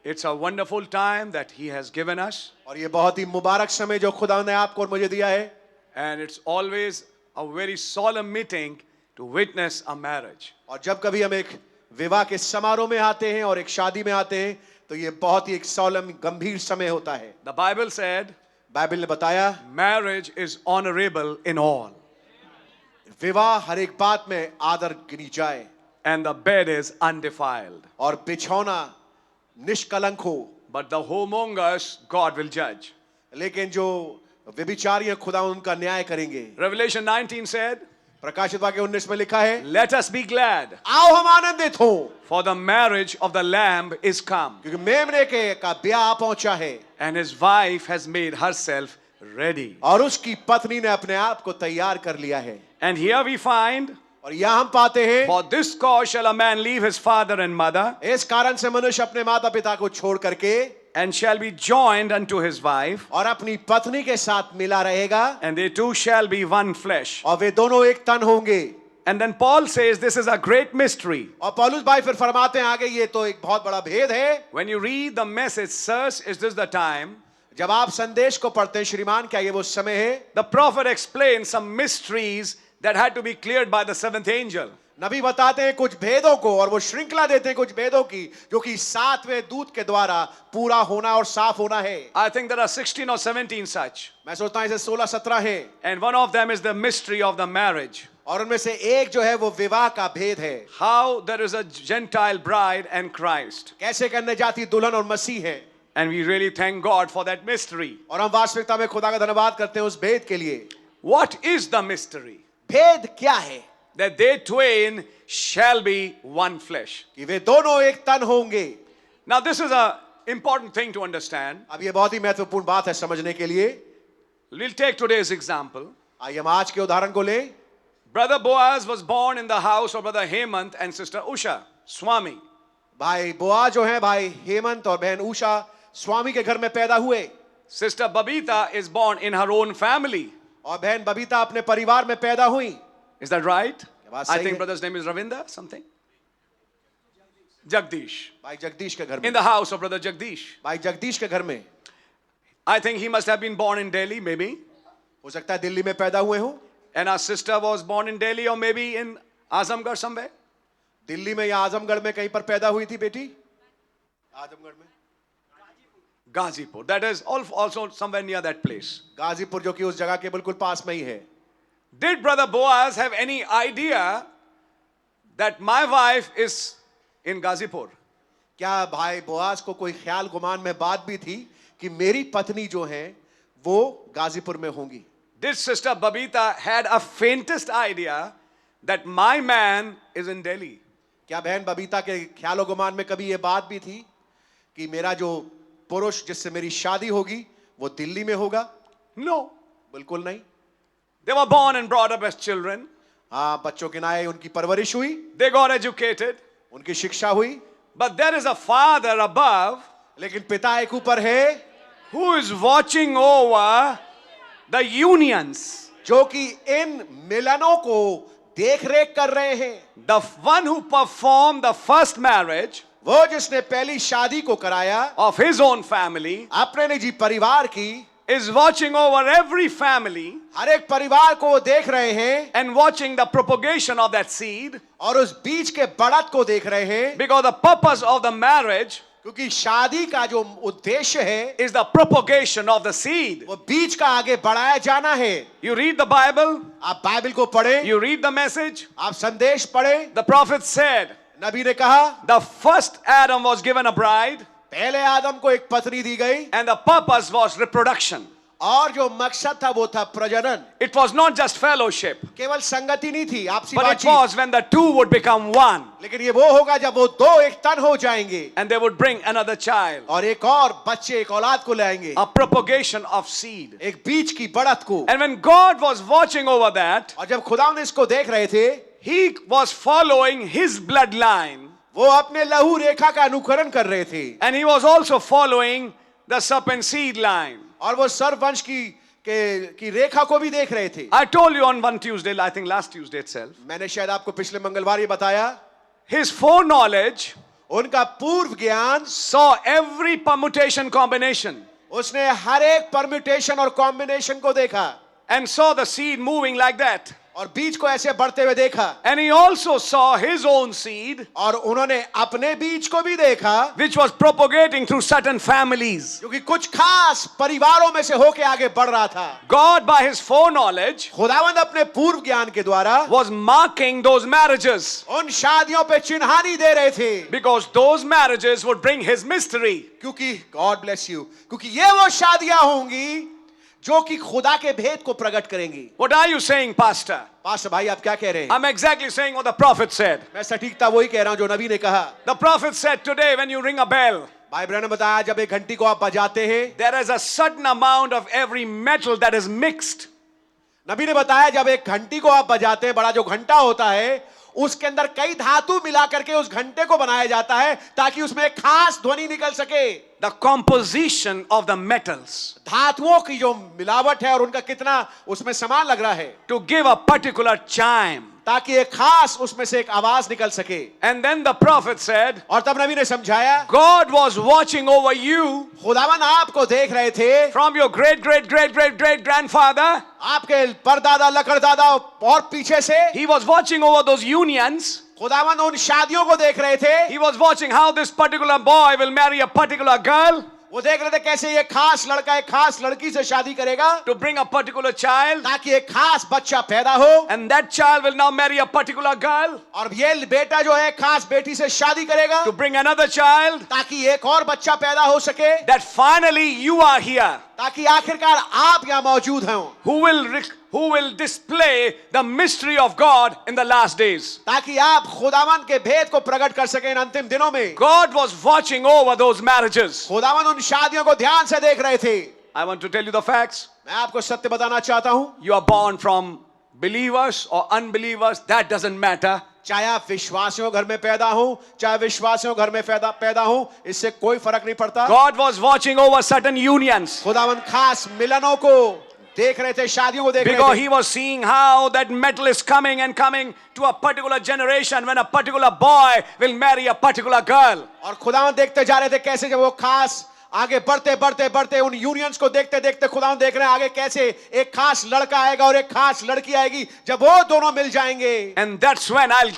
It's a wonderful time that he has given us, और ये बहुत ही मुबारक समय जो खुदा ने आपको और मुझे दिया है, and it's always a very solemn meeting to witness a marriage. और जब कभी हम एक विवाह के समारोह में आते हैं और एक शादी में आते हैं तो ये बहुत ही एक सोलम गंभीर समय होता है। The Bible said, बाइबल ने बताया, marriage is honorable in all. विवाह हर एक बात में आदर गिनी जाए। And the bed is undefiled. और बिछौना निष्कलंक हो। But the whoremongers God will judge. लेकिन जो व्यभिचारी हैं खुदा उनका न्याय करेंगे। Revelation 19 said, प्रकाशित वाक्य 19 में लिखा है, Let us be glad. आओ हम आनंदित हो। For the marriage of the Lamb is come. क्योंकि मेमने के का ब्याह पहुंचा है। And his wife has made herself ready. और उसकी पत्नी ने अपने आप को तैयार कर लिया है। And here we find, और यहाँ हम पाते हैं, For this cause shall a man leave his father and mother. इस कारण से मनुष्य अपने माता पिता को छोड़ करके, and shall be joined unto his wife, और अपनी पत्नी के साथ मिला रहेगा, and they two shall be one flesh, और वे दोनों एक तन होंगे। And then Paul says this is a great mystery. और पौलुस भाई फिर फरमाते हैं आगे ये तो एक बहुत बड़ा भेद है। When you read the message, sirs, is this the time? जब आप संदेश को पढ़ते हैं श्रीमान, क्या ये वो समय है? The prophet explains some mysteries that had to be cleared by the seventh angel. नबी बताते हैं कुछ भेदों को और वो श्रृंखला देते हैं कुछ भेदों की जो कि 7वें दूत के द्वारा पूरा होना और साफ होना है। I think there are 16 or 17 such. मैं सोचता हूं इसे 16-17 है। And one of them is the mystery of the marriage. और उनमें से एक जो है वो विवाह का भेद है। How there is a Gentile bride and Christ. कैसे कन्या जाति दुल्हन और मसीह है। And we really thank God for that mystery. और हम वास्तविकता में खुदा का धन्यवाद करते हैं उस भेद के लिए। What is the mystery? भेद क्या है? That they twain shall be one flesh. कि वे दोनों एक तन होंगे। Now this is a important thing to understand. अब ये बहुत ही महत्वपूर्ण बात है समझने के लिए। We'll take today's example. आइए हम आज के उदाहरण को लें। Brother Boaz was born in the house of brother Hemant and sister Usha, Swami. भाई बोआज जो है भाई हेमंत और बहन उषा स्वामी के घर में पैदा हुए। Sister Babita is born in her own family. और बहन बबीता अपने परिवार में पैदा हुई। Is that right? I think brother's name is Ravinder something. Jagdish. भाई जगदीश के घर में। In the house of brother Jagdish. भाई जगदीश के घर में। I think he must have been born in Delhi maybe. हो सकता है दिल्ली में पैदा हुए हों। And our sister was born in Delhi or maybe in Azamgarh somewhere. Delhi में या आजमगढ़ में कहीं पर पैदा हुई थी बेटी? आजमगढ़ में। Gazipur. That is also somewhere near that place. Ghazipur जो कि उस जगह के बिल्कुल पास में ही है। Did brother Boaz have any idea that my wife is in Gazipur? क्या भाई बोआज को कोई ख्याल गुमान में बात भी थी कि मेरी पत्नी जो है वो गाजीपुर में होंगी। This sister Babita had a faintest idea that my man is in Delhi. क्या बहन बबीता के ख्यालो गुमान में कभी ये बात भी थी कि मेरा जो पुरुष जिससे मेरी शादी होगी वो दिल्ली में होगा? No. बिल्कुल नहीं। They were born and brought up as children. हाँ, बच्चों के नाए उनकी परवरिश हुई, They got educated. उनकी शिक्षा हुई, But there is a father above लेकिन पिता एक ऊपर है who is watching over the unions. जो कि इन मिलनों को देख रेख कर रहे हैं। The one who performed the first marriage वो जिसने पहली शादी को कराया of his own family अपने निजी परिवार की, is watching over every family हर एक परिवार को वो देख रहे हैं and watching the propagation of that seed, और उस बीज के बढ़त को देख रहे हैं, because the purpose of the marriage क्योंकि शादी का जो उद्देश्य है is the propagation of the seed. वो बीज का आगे बढ़ाया जाना है। You read the Bible, आप बाइबल को पढ़ें, you read the message. आप संदेश पढ़ें। The prophet said, नबी ने कहा the first Adam was given a bride, पहले आदम को एक पत्नी दी गई and the purpose was reproduction. और जो मकसद था वो था प्रजनन। It was not just fellowship, केवल संगति नहीं थी, आपसी but it बातचीत, was when the two would become one लेकिन ये वो होगा जब वो दो एक तन हो जाएंगे and they would bring another child. और एक और बच्चे, एक औलाद को लाएंगे, A propagation of seed. एक बीज की बढ़त को। And when God was watching over that, और जब खुदावंद इसको देख रहे थे, He was following His bloodline, वो अपने लहू रेखा का अनुकरण कर रहे थे and He was also following the serpent seed line. और वो सर्ववंश की रेखा को भी देख रहे थे। I told you on one Tuesday, I think last Tuesday itself, मैंने शायद आपको पिछले मंगलवार ये बताया, His foreknowledge उनका पूर्व ज्ञान saw every permutation combination उसने हर एक परम्यूटेशन और कॉम्बिनेशन को देखा and saw the seed moving like that. और बीज को ऐसे बढ़ते हुए देखा, And He also saw His own seed, और उन्होंने अपने बीज को भी देखा which was propagating through certain families. क्योंकि कुछ खास परिवारों में से होके आगे बढ़ रहा था। God, by His foreknowledge, खुदावंद अपने पूर्व ज्ञान के द्वारा was marking those marriages, उन शादियों पे चिन्हानी दे रहे थे, because those marriages would bring His mystery. क्योंकि गॉड ब्लेस यू, क्योंकि ये वो शादियां होंगी जो कि खुदा के भेद को प्रकट करेंगी। What are you saying, Pastor? Pastor भाई आप क्या कह रहे हैं? I'm exactly saying what the prophet said. मैं सटीकता वही कह रहा हूं जो नबी ने कहा। The prophet said today, when you ring a bell, भाई ब्रैनम ने बताया जब एक घंटी को आप बजाते हैं, there is a certain amount of every metal that is mixed. नबी ने बताया जब एक घंटी को आप बजाते हैं, बड़ा जो घंटा होता है उसके अंदर कई धातु मिला करके उस घंटे को बनाया जाता है ताकि उसमें एक खास ध्वनि निकल सके। The composition of the metals धातुओं की जो मिलावट है और उनका कितना उसमें समान लग रहा है, to give a particular chime. ताकि एक खास उसमें से एक आवाज निकल सके। And then the prophet said, और तब नबी ने समझाया, God was watching over you खुदावन आपको देख रहे थे, from your great grandfather. आपके परदादा लकड़दादा और पीछे से He was watching over those unions. खुदावन उन शादियों को देख रहे थे। He was watching how this particular boy will marry a particular girl वो देख रहे थे कैसे ये खास लड़का एक खास लड़की से शादी करेगा to bring a particular child, ताकि एक खास बच्चा पैदा हो, and that child will now marry a particular girl और ये बेटा जो है खास बेटी से शादी करेगा to bring another child, ताकि एक और बच्चा पैदा हो सके, that finally you are here, ताकि आखिरकार आप यहाँ मौजूद हों, who will display the mystery of God in the last days. ताकि आप खुदावन के भेद को प्रकट कर सकें इन अंतिम दिनों में। God was watching over those marriages. खुदावन उन शादियों को ध्यान से देख रहे थे। I want to tell you the facts. मैं आपको सत्य बताना चाहता हूं, You are born from believers or unbelievers, that doesn't matter. चाहे आप विश्वासियों घर में पैदा हो, चाहे विश्वासियों घर में पैदा हो, इससे कोई फर्क नहीं पड़ता। God was watching over certain unions खुदावन खास मिलनों को देख रहे थे, शादियों को देख रहे because थे, He was seeing how that metal is coming and coming to a particular generation when a particular boy will marry a particular girl. और खुदावन देखते जा रहे थे कैसे जब वो खास आगे बढ़ते बढ़ते बढ़ते उन यूनियंस को देखते देखते खुदावन देख रहे हैं आगे कैसे एक खास लड़का आएगा और एक खास लड़की आएगी, जब वो दोनों मिल जाएंगे। And that's when I'll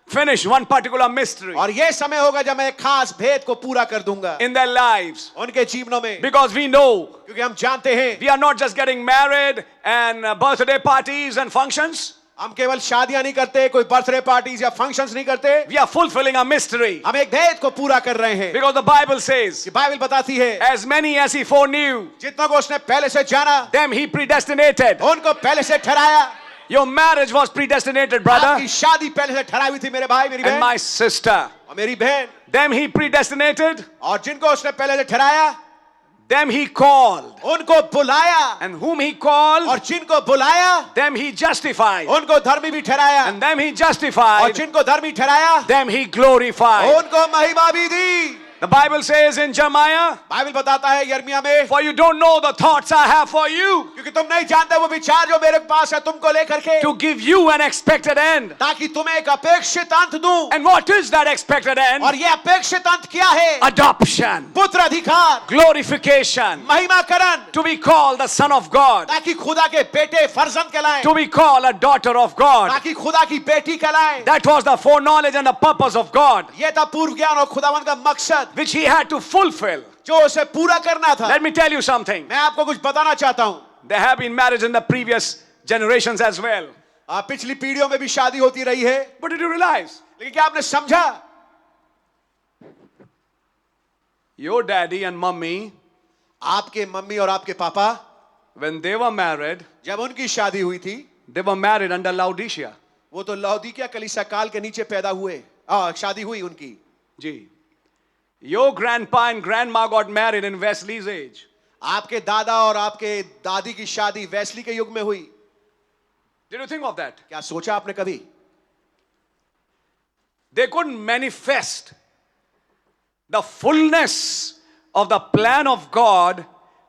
finish one particular mystery और ये समय होगा जब मैं एक खास भेद को पूरा कर दूंगा in their lives, उनके जीवनों में, because we know क्योंकि हम जानते हैं we are not just getting married and birthday parties and functions. हम केवल शादियां नहीं करते, कोई बर्थडे पार्टीज या फंक्शंस नहीं करते, We are fulfilling a mystery. हम एक भेद को पूरा कर रहे हैं। Because the Bible says, कि बाइबल बताती है, as many as he foreknew, जितनों को उसने पहले से जाना, them he predestinated. उनको पहले से ठहराया। Your marriage was predestinated, brother आपकी शादी पहले से ठहराई हुई थी मेरे भाई, मेरी and बहन my sister. और मेरी बहन। Them he predestinated, और जिनको उसने पहले से ठहराया, them he called. उनको बुलाया। And whom he called, और जिनको बुलाया, them he justified. उनको धर्मी भी ठहराया। And them he और justified, जिनको धर्मी ठहराया, them he glorified. उनको महिमा भी दी। The Bible says in Jeremiah, Bible बताता है यिर्मयाह में, for you don't know the thoughts I have for you, क्योंकि तुम नहीं जानते वो विचार जो मेरे पास है तुमको लेकर के, to give you an expected end. ताकि तुम्हें एक अपेक्षित अंत दूं। And what is that expected end? और ये अपेक्षित अंत क्या है? Adoption, पुत्र अधिकार, glorification, महिमाकरण, to be called the Son of God, ताकि खुदा के बेटे फर्जंद कहलाएं, to be called a daughter of God. ताकि खुदा की बेटी कहलाएं। That was the foreknowledge and the purpose of God, ये था पूर्व ज्ञान और खुदावन का मकसद which he had to fulfill. जो उसे पूरा करना था। Let me tell you something. मैं आपको कुछ बताना चाहता हूं। There have been marriages in the previous generations as well. पिछली पीढ़ियों में भी शादी होती रही है, But did you realize? लेकिन क्या आपने समझा? Your daddy and mummy, आपके मम्मी और आपके पापा, when they were married, जब उनकी शादी हुई थी, they were married under Laodicea. वो तो लौदीकिया कलीसिया काल के नीचे पैदा हुए, शादी हुई उनकी। Gee. Your grandpa and grandma got married in Wesley's age. आपके दादा और आपके दादी की शादी वेस्ली के युग में हुई। Did you think of that? क्या सोचा आपने कभी? They couldn't manifest the fullness of the plan of God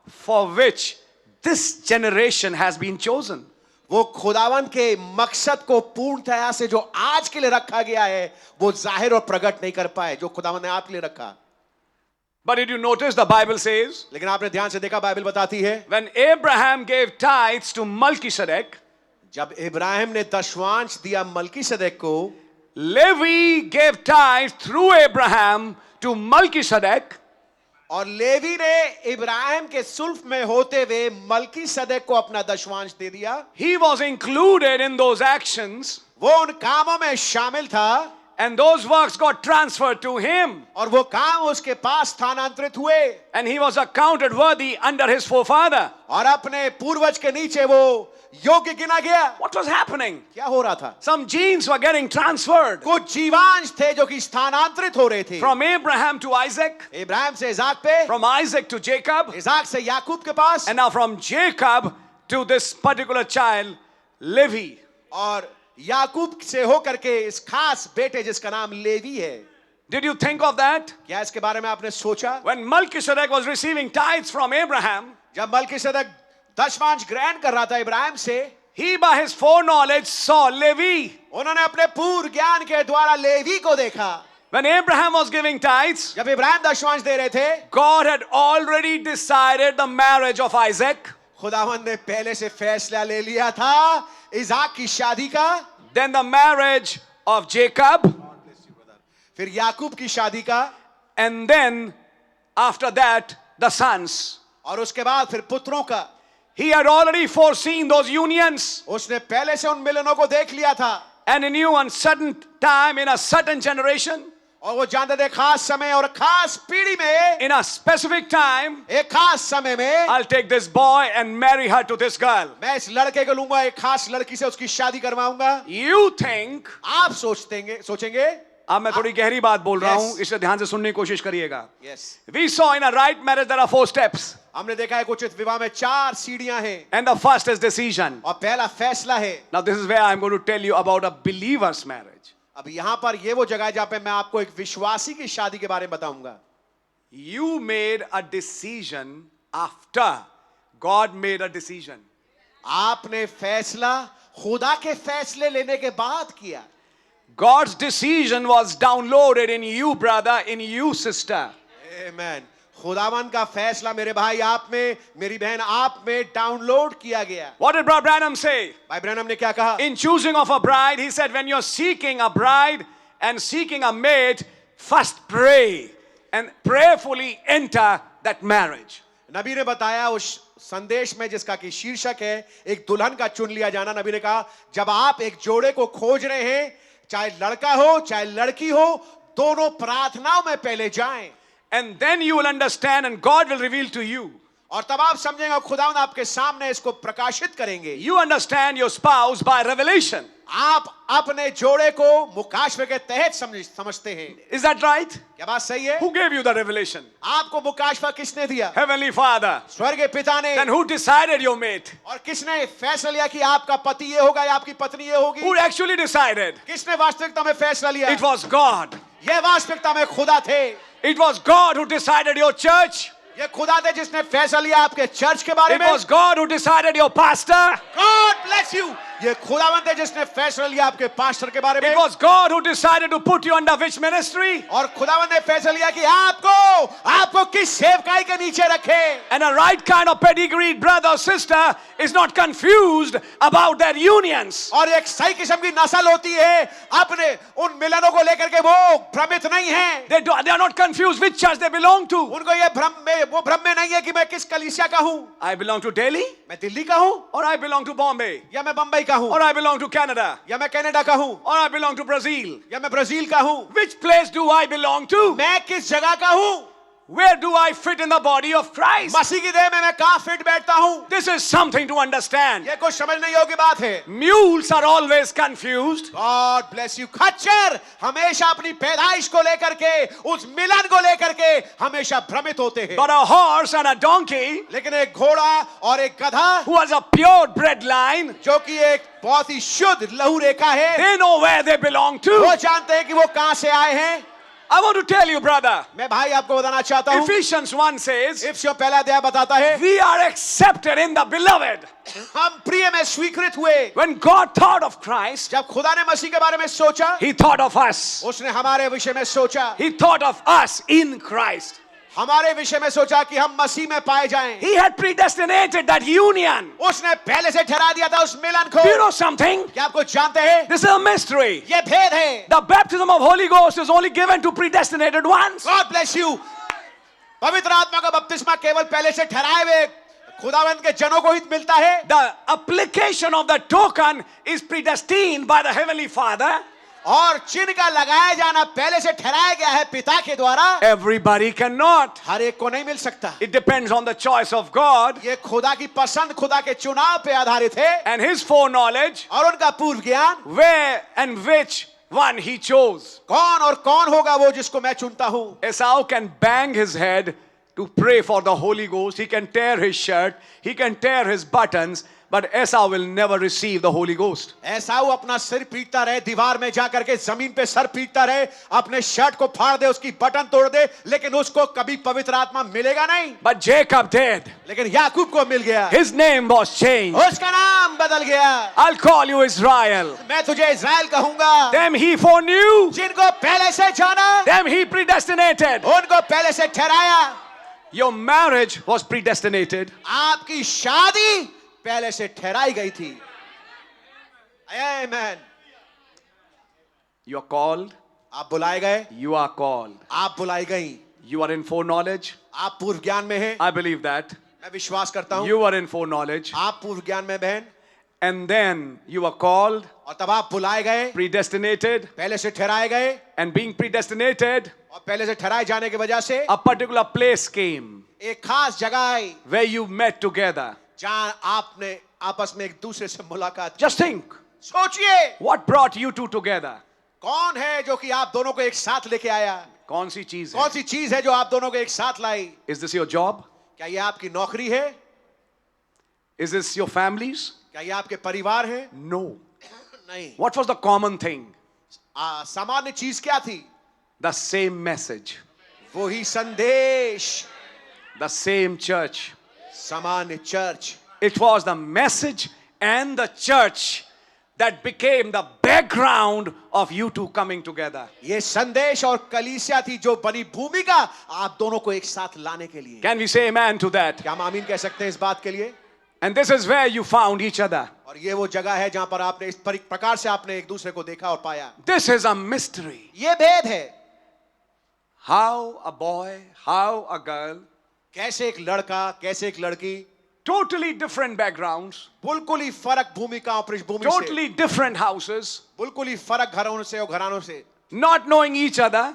for which this generation has been chosen. वो खुदावन के मकसद को पूर्णतया से जो आज के लिए रखा गया है, वो जाहिर और प्रकट नहीं कर पाए, जो खुदावन ने आपके लिए रखा। But did you notice the Bible says, लेकिन आपने ध्यान से देखा, बाइबल बताती है, when Abraham gave tithes to Melchizedek, जब इब्राहिम ने दशवांश दिया मलकीसदेक को, Levi gave tithes through Abraham to Melchizedek, और लेवी ने इब्राहिम के सुल्फ में होते हुए मलकीसदेक को अपना दशवांश दे दिया। he was included in those actions, वो उन कामों में शामिल था, and those works got transferred to him, और वो काम उसके पास स्थानांतरित हुए, and he was accounted worthy under his forefather. और अपने पूर्वज के नीचे वो योग्य गिना गया। What was happening? क्या हो रहा था? Some genes were getting transferred कुछ जीवांश थे जो कि स्थानांतरित हो रहे थे, from Abraham to Isaac, Ibrahim से इसाक पे, from Isaac to Jacob, Isaac से याकूब के पास, and now from Jacob to this particular child, Levi. और याकूब से होकर के इस खास बेटे जिसका नाम लेवी है। Did you think of that? क्या इसके बारे में आपने सोचा? When Melchizedek was receiving tithes from Abraham, जब मलकीसदेक दशवांश ग्रहण कर रहा था इब्राहिम से, he by his foreknowledge saw Levi. उन्होंने अपने पूर्व ज्ञान के द्वारा लेवी को देखा। When Abraham was giving tithes, जब इब्राहिम दशवांश दे रहे थे, God had already decided the marriage of Isaac. खुदावन ने पहले से फैसला ले लिया था इसाक की शादी का, Then the marriage of Jacob, फिर याकूब की शादी का, and then after that the sons. और उसके बाद फिर पुत्रों का। He had already foreseen those unions, उसने पहले से उन मिलनों को देख लिया था, and he knew on certain time in a certain generation, और वो जानते थे खास समय और खास पीढ़ी में, in a specific time, एक खास समय में I'll take this boy and marry her to this girl. मैं इस लड़के को लूंगा, एक खास लड़की से उसकी शादी करवाऊंगा। You think, आप सोचेंगे अब मैं थोड़ी गहरी बात बोल रहा हूं, Yes. इसलिए ध्यान से सुनने की कोशिश करिएगा. Yes, We saw in a right marriage there are 4 steps, हमने देखा है उचित विवाह में 4 सीढ़ियां हैं, and the first is decision. और पहला फैसला है। Now this is where I'm going to tell you about a believer's marriage. अब यहां पर ये वो जगह है जहां पे मैं आपको एक विश्वासी की शादी के बारे में बताऊंगा। You made a decision after God made a decision. आपने फैसला खुदा के फैसले लेने के बाद किया। God's decision was downloaded in you, brother, in you, sister. आमेन। खुदावन का फैसला मेरे भाई आप में, मेरी बहन आप में डाउनलोड किया गया। What did Brother Branham say? भाई ब्रैनम ने क्या कहा? In choosing of a bride, he said, when you're seeking a bride and seeking a mate, first pray and prayerfully enter that marriage. नबी ने बताया उस संदेश में जिसका कि शीर्षक है एक दुल्हन का चुन लिया जाना, नबी ने कहा जब आप एक जोड़े को खोज रहे हैं, चाहे लड़का हो चाहे लड़की हो, दोनों प्रार्थनाओं में पहले जाएं, and then you will understand and God will reveal to you. और तब आप समझेंगे खुदावंद आपके सामने इसको प्रकाशित करेंगे। You understand your spouse by revelation. आप अपने जोड़े को मुकाशवे के तहत समझते हैं। Is that right? क्या बात सही है? Who gave you the revelation? आपको मुकाशवा किसने दिया? Heavenly Father. स्वर्गीय पिता ने। Then who decided your mate? और किसने फैसला लिया कि आपका पति ये होगा या आपकी पत्नी ये होगी? Who actually decided? किसने वास्तविकता में फैसला लिया? It was God. ये वास्तविकता में खुदा थे। It was God who decided your church. ये खुदा थे जिसने फैसला लिया आपके चर्च के बारे It में। was God who decided your pastor. God bless you. ये खुदावंद है जिसने फैसला लिया आपके पास्टर के बारे में। It was God who decided to put you under which ministry. और खुदावंद ने फैसला लिया कि आपको किस सेवकाई के नीचे रखे। And a right kind of pedigreed brother or sister is not confused about their unions. और एक सही किस्म की नस्ल होती है अपने उन मिलनों को लेकर के वो भ्रमित नहीं है। They are not confused which church they belong to. उनको ये भ्रम में नहीं है कि मैं किस कलीसिया का हूँ। I belong to Delhi. मैं दिल्ली का हूँ। Or I belong to Bombay. या मैं बम्बई का हूँ। Or I belong to Canada. या मैं कनाडा का हूँ। Or I belong to Brazil. या मैं ब्राजील का हूँ। Which place do I belong to? मैं किस जगह का हूँ? Where do I fit in the body of Christ? मसीह की देह में मैं कहाँ फिट बैठता हूँ? This is something to understand. ये कुछ समझने योग्य बात है। Mules are always confused. God bless you. खच्चर हमेशा अपनी पैदाइश को लेकर के, उस मिलन को लेकर के हमेशा भ्रमित होते हैं। But a horse and a donkey, लेकिन एक घोड़ा और एक गधा, who has a pure bloodline, जो कि एक बहुत ही शुद्ध लहू रेखा है, they know where they belong to. वो जानते हैं कि वो कहाँ से आए हैं। I want to tell you, brother. मैं भाई आपको बताना चाहता हूँ। Ephesians 1 says, इफिसियों पहला अध्याय बताता है, we are accepted in the beloved. हम प्रिय में स्वीकृत हुए। When God thought of Christ, जब खुदा ने मसीह के बारे में सोचा, He thought of us. उसने हमारे विषय में सोचा। He thought of us in Christ. हमारे विषय में सोचा कि हम मसीह में पाए जाएं। He had predestinated that union. उसने पहले से ठहरा दिया था उस मिलन को। Do you know something? क्या आपको जानते हैं? This is a mystery. ये भेद है। The baptism of Holy Ghost is only given to predestinated ones. God bless you. पवित्र आत्मा का बपतिस्मा केवल पहले से ठहराए हुए खुदावंद के जनों को ही मिलता है। The application of the token is predestined by the Heavenly Father. और चिन्ह का लगाया जाना पहले से ठहराया गया है पिता के द्वारा। Everybody cannot. हर एक को नहीं मिल सकता। It depends on the choice of God ये खुदा की पसंद, खुदा के चुनाव पे आधारित है। and His foreknowledge और उनका पूर्व ज्ञान, where and which one He chose. कौन और कौन होगा वो जिसको मैं चुनता हूँ। Esau can bang his head to pray for the Holy Ghost. He can tear his shirt. He can tear his buttons. But Esau will never receive the Holy Ghost. एसाऊ अपना सिर पीटता रहे, दीवार में जाकर के जमीन पे सर पीटता रहे, अपने शर्ट को फाड़ दे, उसकी बटन तोड़ दे, लेकिन उसको कभी पवित्र आत्मा मिलेगा नहीं। But Jacob did. लेकिन याकूब को मिल गया। His name was changed. उसका नाम बदल गया। I'll call you Israel. मैं तुझे इज़राइल कहूंगा। Them He foreknew. जिनको पहले से जाना, Them He predestinated. उनको पहले से ठहराया। Your marriage was predestinated. आपकी शादी पहले से ठहराई गई थी। Amen. You are called. आप बुलाए गए। You are called. आप बुलाई गई। You are in foreknowledge. आप पूर्व ज्ञान में हैं। I believe that. मैं विश्वास करता हूँ। You are in foreknowledge. आप पूर्व ज्ञान में बहन। And then you are called, और तब आप बुलाए गए, predestinated, पहले से ठहराए गए, and being predestinated, और पहले से ठहराए जाने की वजह से a particular place came एक खास जगह आई where you met together. जहां आपने आपस में एक दूसरे से मुलाकात की। Just think, सोचिए what brought you two together? कौन है जो कि आप दोनों को एक साथ लेके आया? कौन सी चीज कौन है? सी चीज है जो आप दोनों को एक साथ लाई? Is this your job? क्या ये आपकी नौकरी है? Is this your families? क्या ये आपके परिवार है? No. नहीं। What was the common thing? सामान्य चीज क्या थी? The same message, वही संदेश, the same church. सामान्य church. It was the message and the church that became the background of you two coming together. ये संदेश और कलीसिया थी जो बनी भूमिका आप दोनों को एक साथ लाने के लिए। Can we say amen to that? क्या हम आमीन कह सकते हैं इस बात के लिए? And this is where you found each other. और ये वो जगह है जहां पर आपने इस प्रकार से आपने एक दूसरे को देखा और पाया। This is a mystery. ये भेद है। How a boy, how a girl कैसे एक लड़का, कैसे एक लड़की totally different backgrounds, बिल्कुल ही फर्क भूमिकाओं पृष्ठभूमि से, totally different houses, बिल्कुल ही फर्क घरों से और घरानों से, not knowing each other,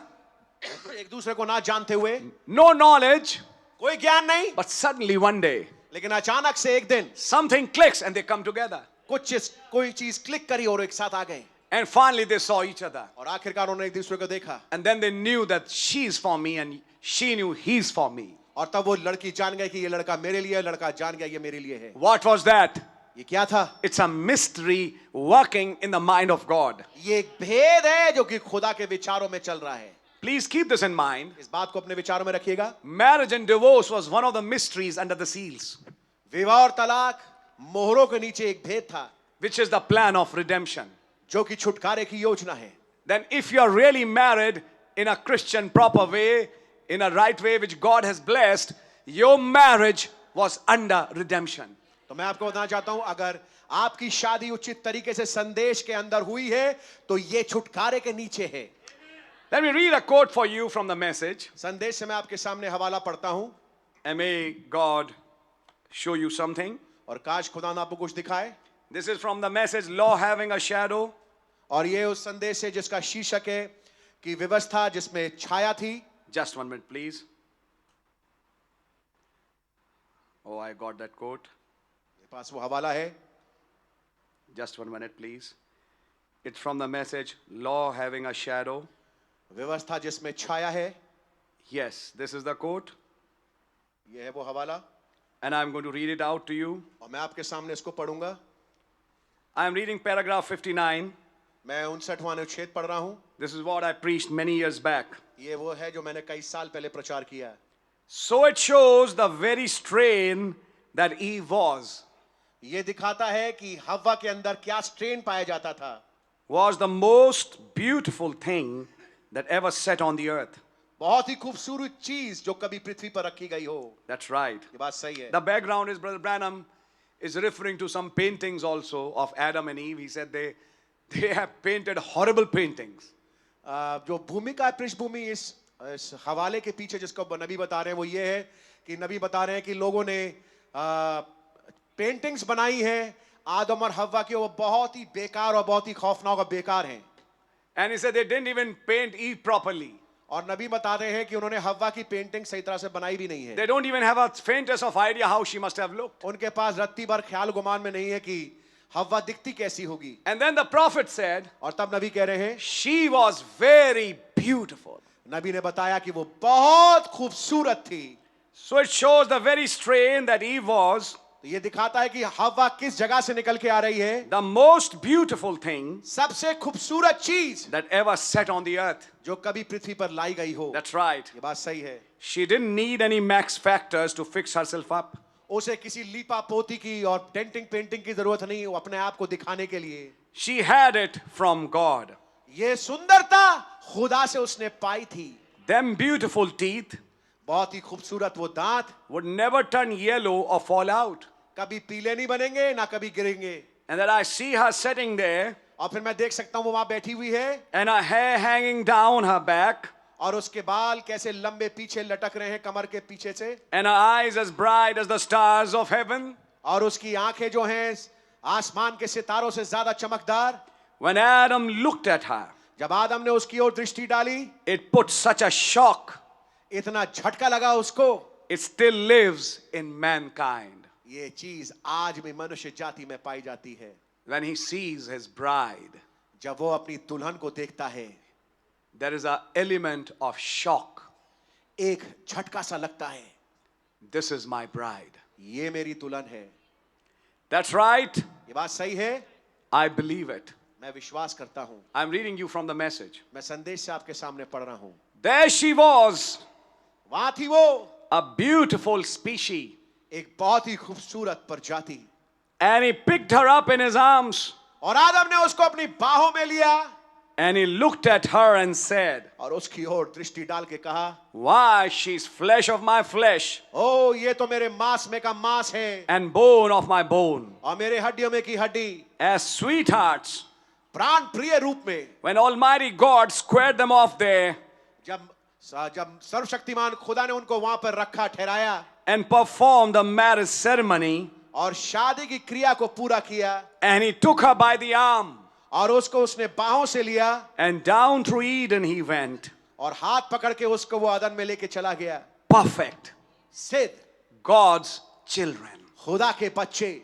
एक दूसरे को ना जानते हुए, no knowledge, कोई ज्ञान नहीं, but suddenly one day लेकिन अचानक से एक दिन something clicks and they come together. कोई चीज क्लिक करी और एक साथ आ गए, And finally they saw each other. और आखिरकार उन्होंने एक दूसरे को देखा, And then they knew that she's for me and she knew he's for me. और तब वो लड़की जान गई कि ये लड़का मेरे लिए है, लड़का जान गया ये मेरे लिए है। What was that? ये क्या था? It's a mystery working in the mind of God. ये एक भेद है जो कि खुदा के विचारों में चल रहा है। Please keep this in mind. इस बात को अपने विचारों में रखिएगा। Marriage and divorce was one of the mysteries under the seals, विवाह और तलाक मोहरों के नीचे एक भेद था, which is the plan of redemption. जो कि छुटकारे की योजना है। Then if you are really married in a Christian proper way, in a right way which God has blessed, your marriage was under redemption. तो मैं आपको बताना चाहता हूं, अगर आपकी शादी उचित तरीके से संदेश के अंदर हुई है तो ये छुटकारे के नीचे है। Let me read a quote for you from the message. संदेश से मैं आपके सामने हवाला पढ़ता हूं, And may God show you something. और काश खुदा ने आपको कुछ दिखाए। This is from the message, Law Having a Shadow. और ये उस संदेश है जिसका शीर्षक है कि व्यवस्था जिसमें छाया थी। Just 1 minute, please. Oh, I got that quote. मेरे पास वो हवाला है। Just 1 minute, please. It's from the message, Law Having a Shadow. व्यवस्था जिसमें छाया है, Yes, this is the quote. ये है वो हवाला, And I'm going to read it out to you. और मैं आपके सामने इसको पढ़ूंगा। I'm reading paragraph 59. मैं 59वां अनुच्छेद पढ़ रहा हूं। This is what I preached many years back. ये वो है जो मैंने कई साल पहले प्रचार किया। So it shows the very strain that Eve was. ये दिखाता है कि हव्वा के अंदर क्या स्ट्रेन पाया जाता था। Was the most beautiful thing that ever sat on the earth. बहुत ही खूबसूरत चीज जो कभी पृथ्वी पर रखी गई हो। That's right. ये बात सही है। The background is Brother Branham is referring to some paintings also of Adam and Eve. He said they have painted horrible paintings. जो भूमिका पृष्ठभूमि इस हवाले के पीछे जिसको नबी बता रहे हैं वो ये है कि नबी बता रहे हैं कि लोगों ने पेंटिंग्स बनाई है आदम और हव्वा की, वो बहुत ही बेकार और बहुत ही खौफनाक और बेकार हैं। And he said they didn't even paint Eve properly. और नबी बता रहे हैं कि उन्होंने हव्वा की पेंटिंग सही तरह से बनाई भी नहीं है। They don't even have a faintest of idea how she must have looked. उनके पास रत्ती भर ख्याल गुमान में नहीं है कि हव्वा दिखती कैसी होगी। And then the prophet said, और तब नबी कह रहे हैं, she was very beautiful. नबी ने बताया कि वो बहुत खूबसूरत थी। So it shows the very strain that Eve was. तो ये दिखाता है कि हव्वा किस जगह से निकल के आ रही है। The most beautiful thing सबसे खूबसूरत चीज that ever sat on the earth. जो कभी पृथ्वी पर लाई गई हो। That's right. ये बात सही है। She didn't need any max factors to fix herself up. उसे किसी लीपा पोती की और डेंटिंग पेंटिंग की जरूरत नहीं, वो अपने आप को दिखाने के लिए। She had it from God. ये सुंदरता खुदा से उसने पाई थी। Them beautiful teeth बहुत ही खूबसूरत वो दांत would never turn yellow or fall out. कभी पीले नहीं बनेंगे ना कभी गिरेंगे। And that I see her sitting there और फिर मैं देख सकता हूँ वो वहां बैठी हुई है and her hair hanging down her back और उसके बाल कैसे लंबे पीछे लटक रहे हैं कमर के पीछे से, and her eyes as bright as the stars of heaven. और उसकी आंखें जो हैं आसमान के सितारों से ज्यादा चमकदार। When Adam looked at her, जब आदम ने उसकी ओर दृष्टि डाली, it put such a shock. इतना झटका लगा उसको। It still lives in mankind. ये चीज आज भी मनुष्य जाति में पाई जाती है। When he sees his bride, जब वो अपनी दुल्हन को देखता है, there is an element of shock. एक झटका सा लगता है, This is my bride. ये मेरी दुल्हन है। That's right. ये बात सही है, I believe it. मैं विश्वास करता हूं। I'm reading you from the message. मैं संदेश से आपके सामने पढ़ रहा हूं। There she was, वहां थी वो, a beautiful species. एक बहुत ही खूबसूरत प्रजाति। And he picked her up in his arms. और आदम ने उसको अपनी बाहों में लिया। And he looked at her and said, और उसकी ओर दृष्टि डाल के कहा, why, she's flesh of my flesh ओ ये तो मेरे मांस में का मांस है and bone of my bone. और मेरे हड्डियों में की हड्डी। As sweethearts, प्राण प्रिय रूप में when Almighty God squared them off there, जब सर्वशक्तिमान खुदा ने उनको वहां पर रखा ठहराया, and performed the marriage ceremony. और शादी की क्रिया को पूरा किया, And he took her by the arm, और उसको उसने बाहों से लिया, and down through Eden he went. और हाथ पकड़ के उसको वो आदन में लेके चला गया. Perfect. सिद्ध, God's children. खुदा के बच्चे.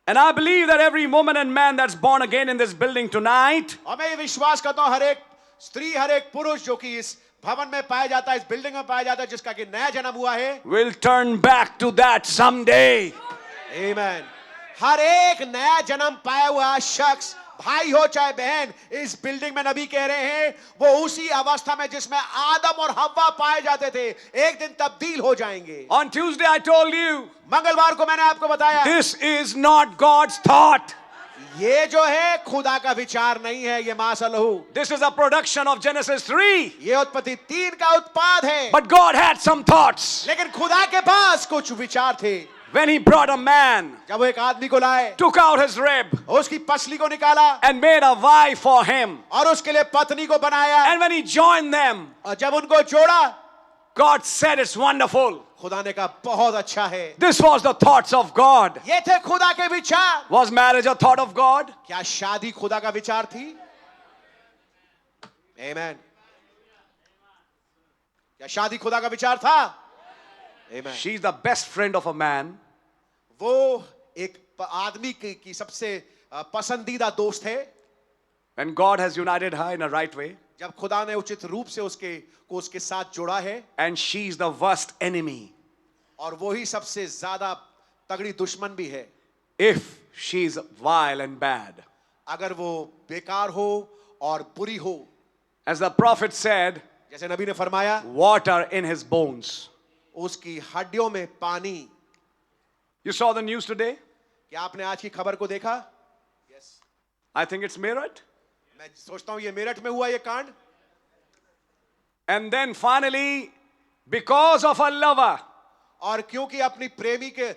And I believe that every woman and man that's born again in this building tonight और मैं ये विश्वास करता हूं हर एक स्त्री, हर एक पुरुष जो कि इस भवन में पाया जाता है, इस बिल्डिंग में पाया जाता है, जिसका कि नया जन्म हुआ है, will turn back to that someday. आमीन. हर एक नया जन्म पाया हुआ शख्स, भाई हो चाहे बहन, इस बिल्डिंग में नबी कह रहे हैं, वो उसी अवस्था में जिसमें आदम और हव्वा पाए जाते थे, एक दिन तब्दील हो जाएंगे. On Tuesday I told you, मंगलवार को मैंने आपको बताया, this is not God's thought. ये जो है खुदा का विचार नहीं है, ये मासलहू. This is a production of Genesis 3. ये उत्पत्ति 3 का उत्पाद है. But God had some thoughts. लेकिन खुदा के पास कुछ विचार थे. When he brought a man, जब वो एक आदमी को लाए, took out his rib, उसकी पसली को निकाला, and made a wife for him. और उसके लिए पत्नी को बनाया, And when he joined them, और जब उनको जोड़ा, God said it's wonderful. खुदा ने कहा बहुत अच्छा है. This was the thoughts of God. ये थे खुदा के विचार. Was marriage a thought of God? क्या शादी खुदा का विचार थी? आमीन. क्या शादी खुदा का विचार था? आमीन. She's the best friend of a man. वो एक आदमी की सबसे पसंदीदा दोस्त है. When God has united her in a right way, जब खुदा ने उचित रूप से उसके साथ जोड़ा है, and she's the worst enemy. और वो ही सबसे ज्यादा तगड़ी दुश्मन भी है. If she's vile and bad. अगर वो बेकार हो और बुरी हो. As the prophet said, जैसे नबी ने फरमाया, water in his bones. उसकी हड्डियों में पानी. You saw the news today? क्या आपने आज की खबर को देखा? Yes. I think it's Meerut. मैं सोचता हूं ये मेरठ में हुआ ये कांड. And then finally, because of her lover, और क्योंकि अपनी प्रेमी के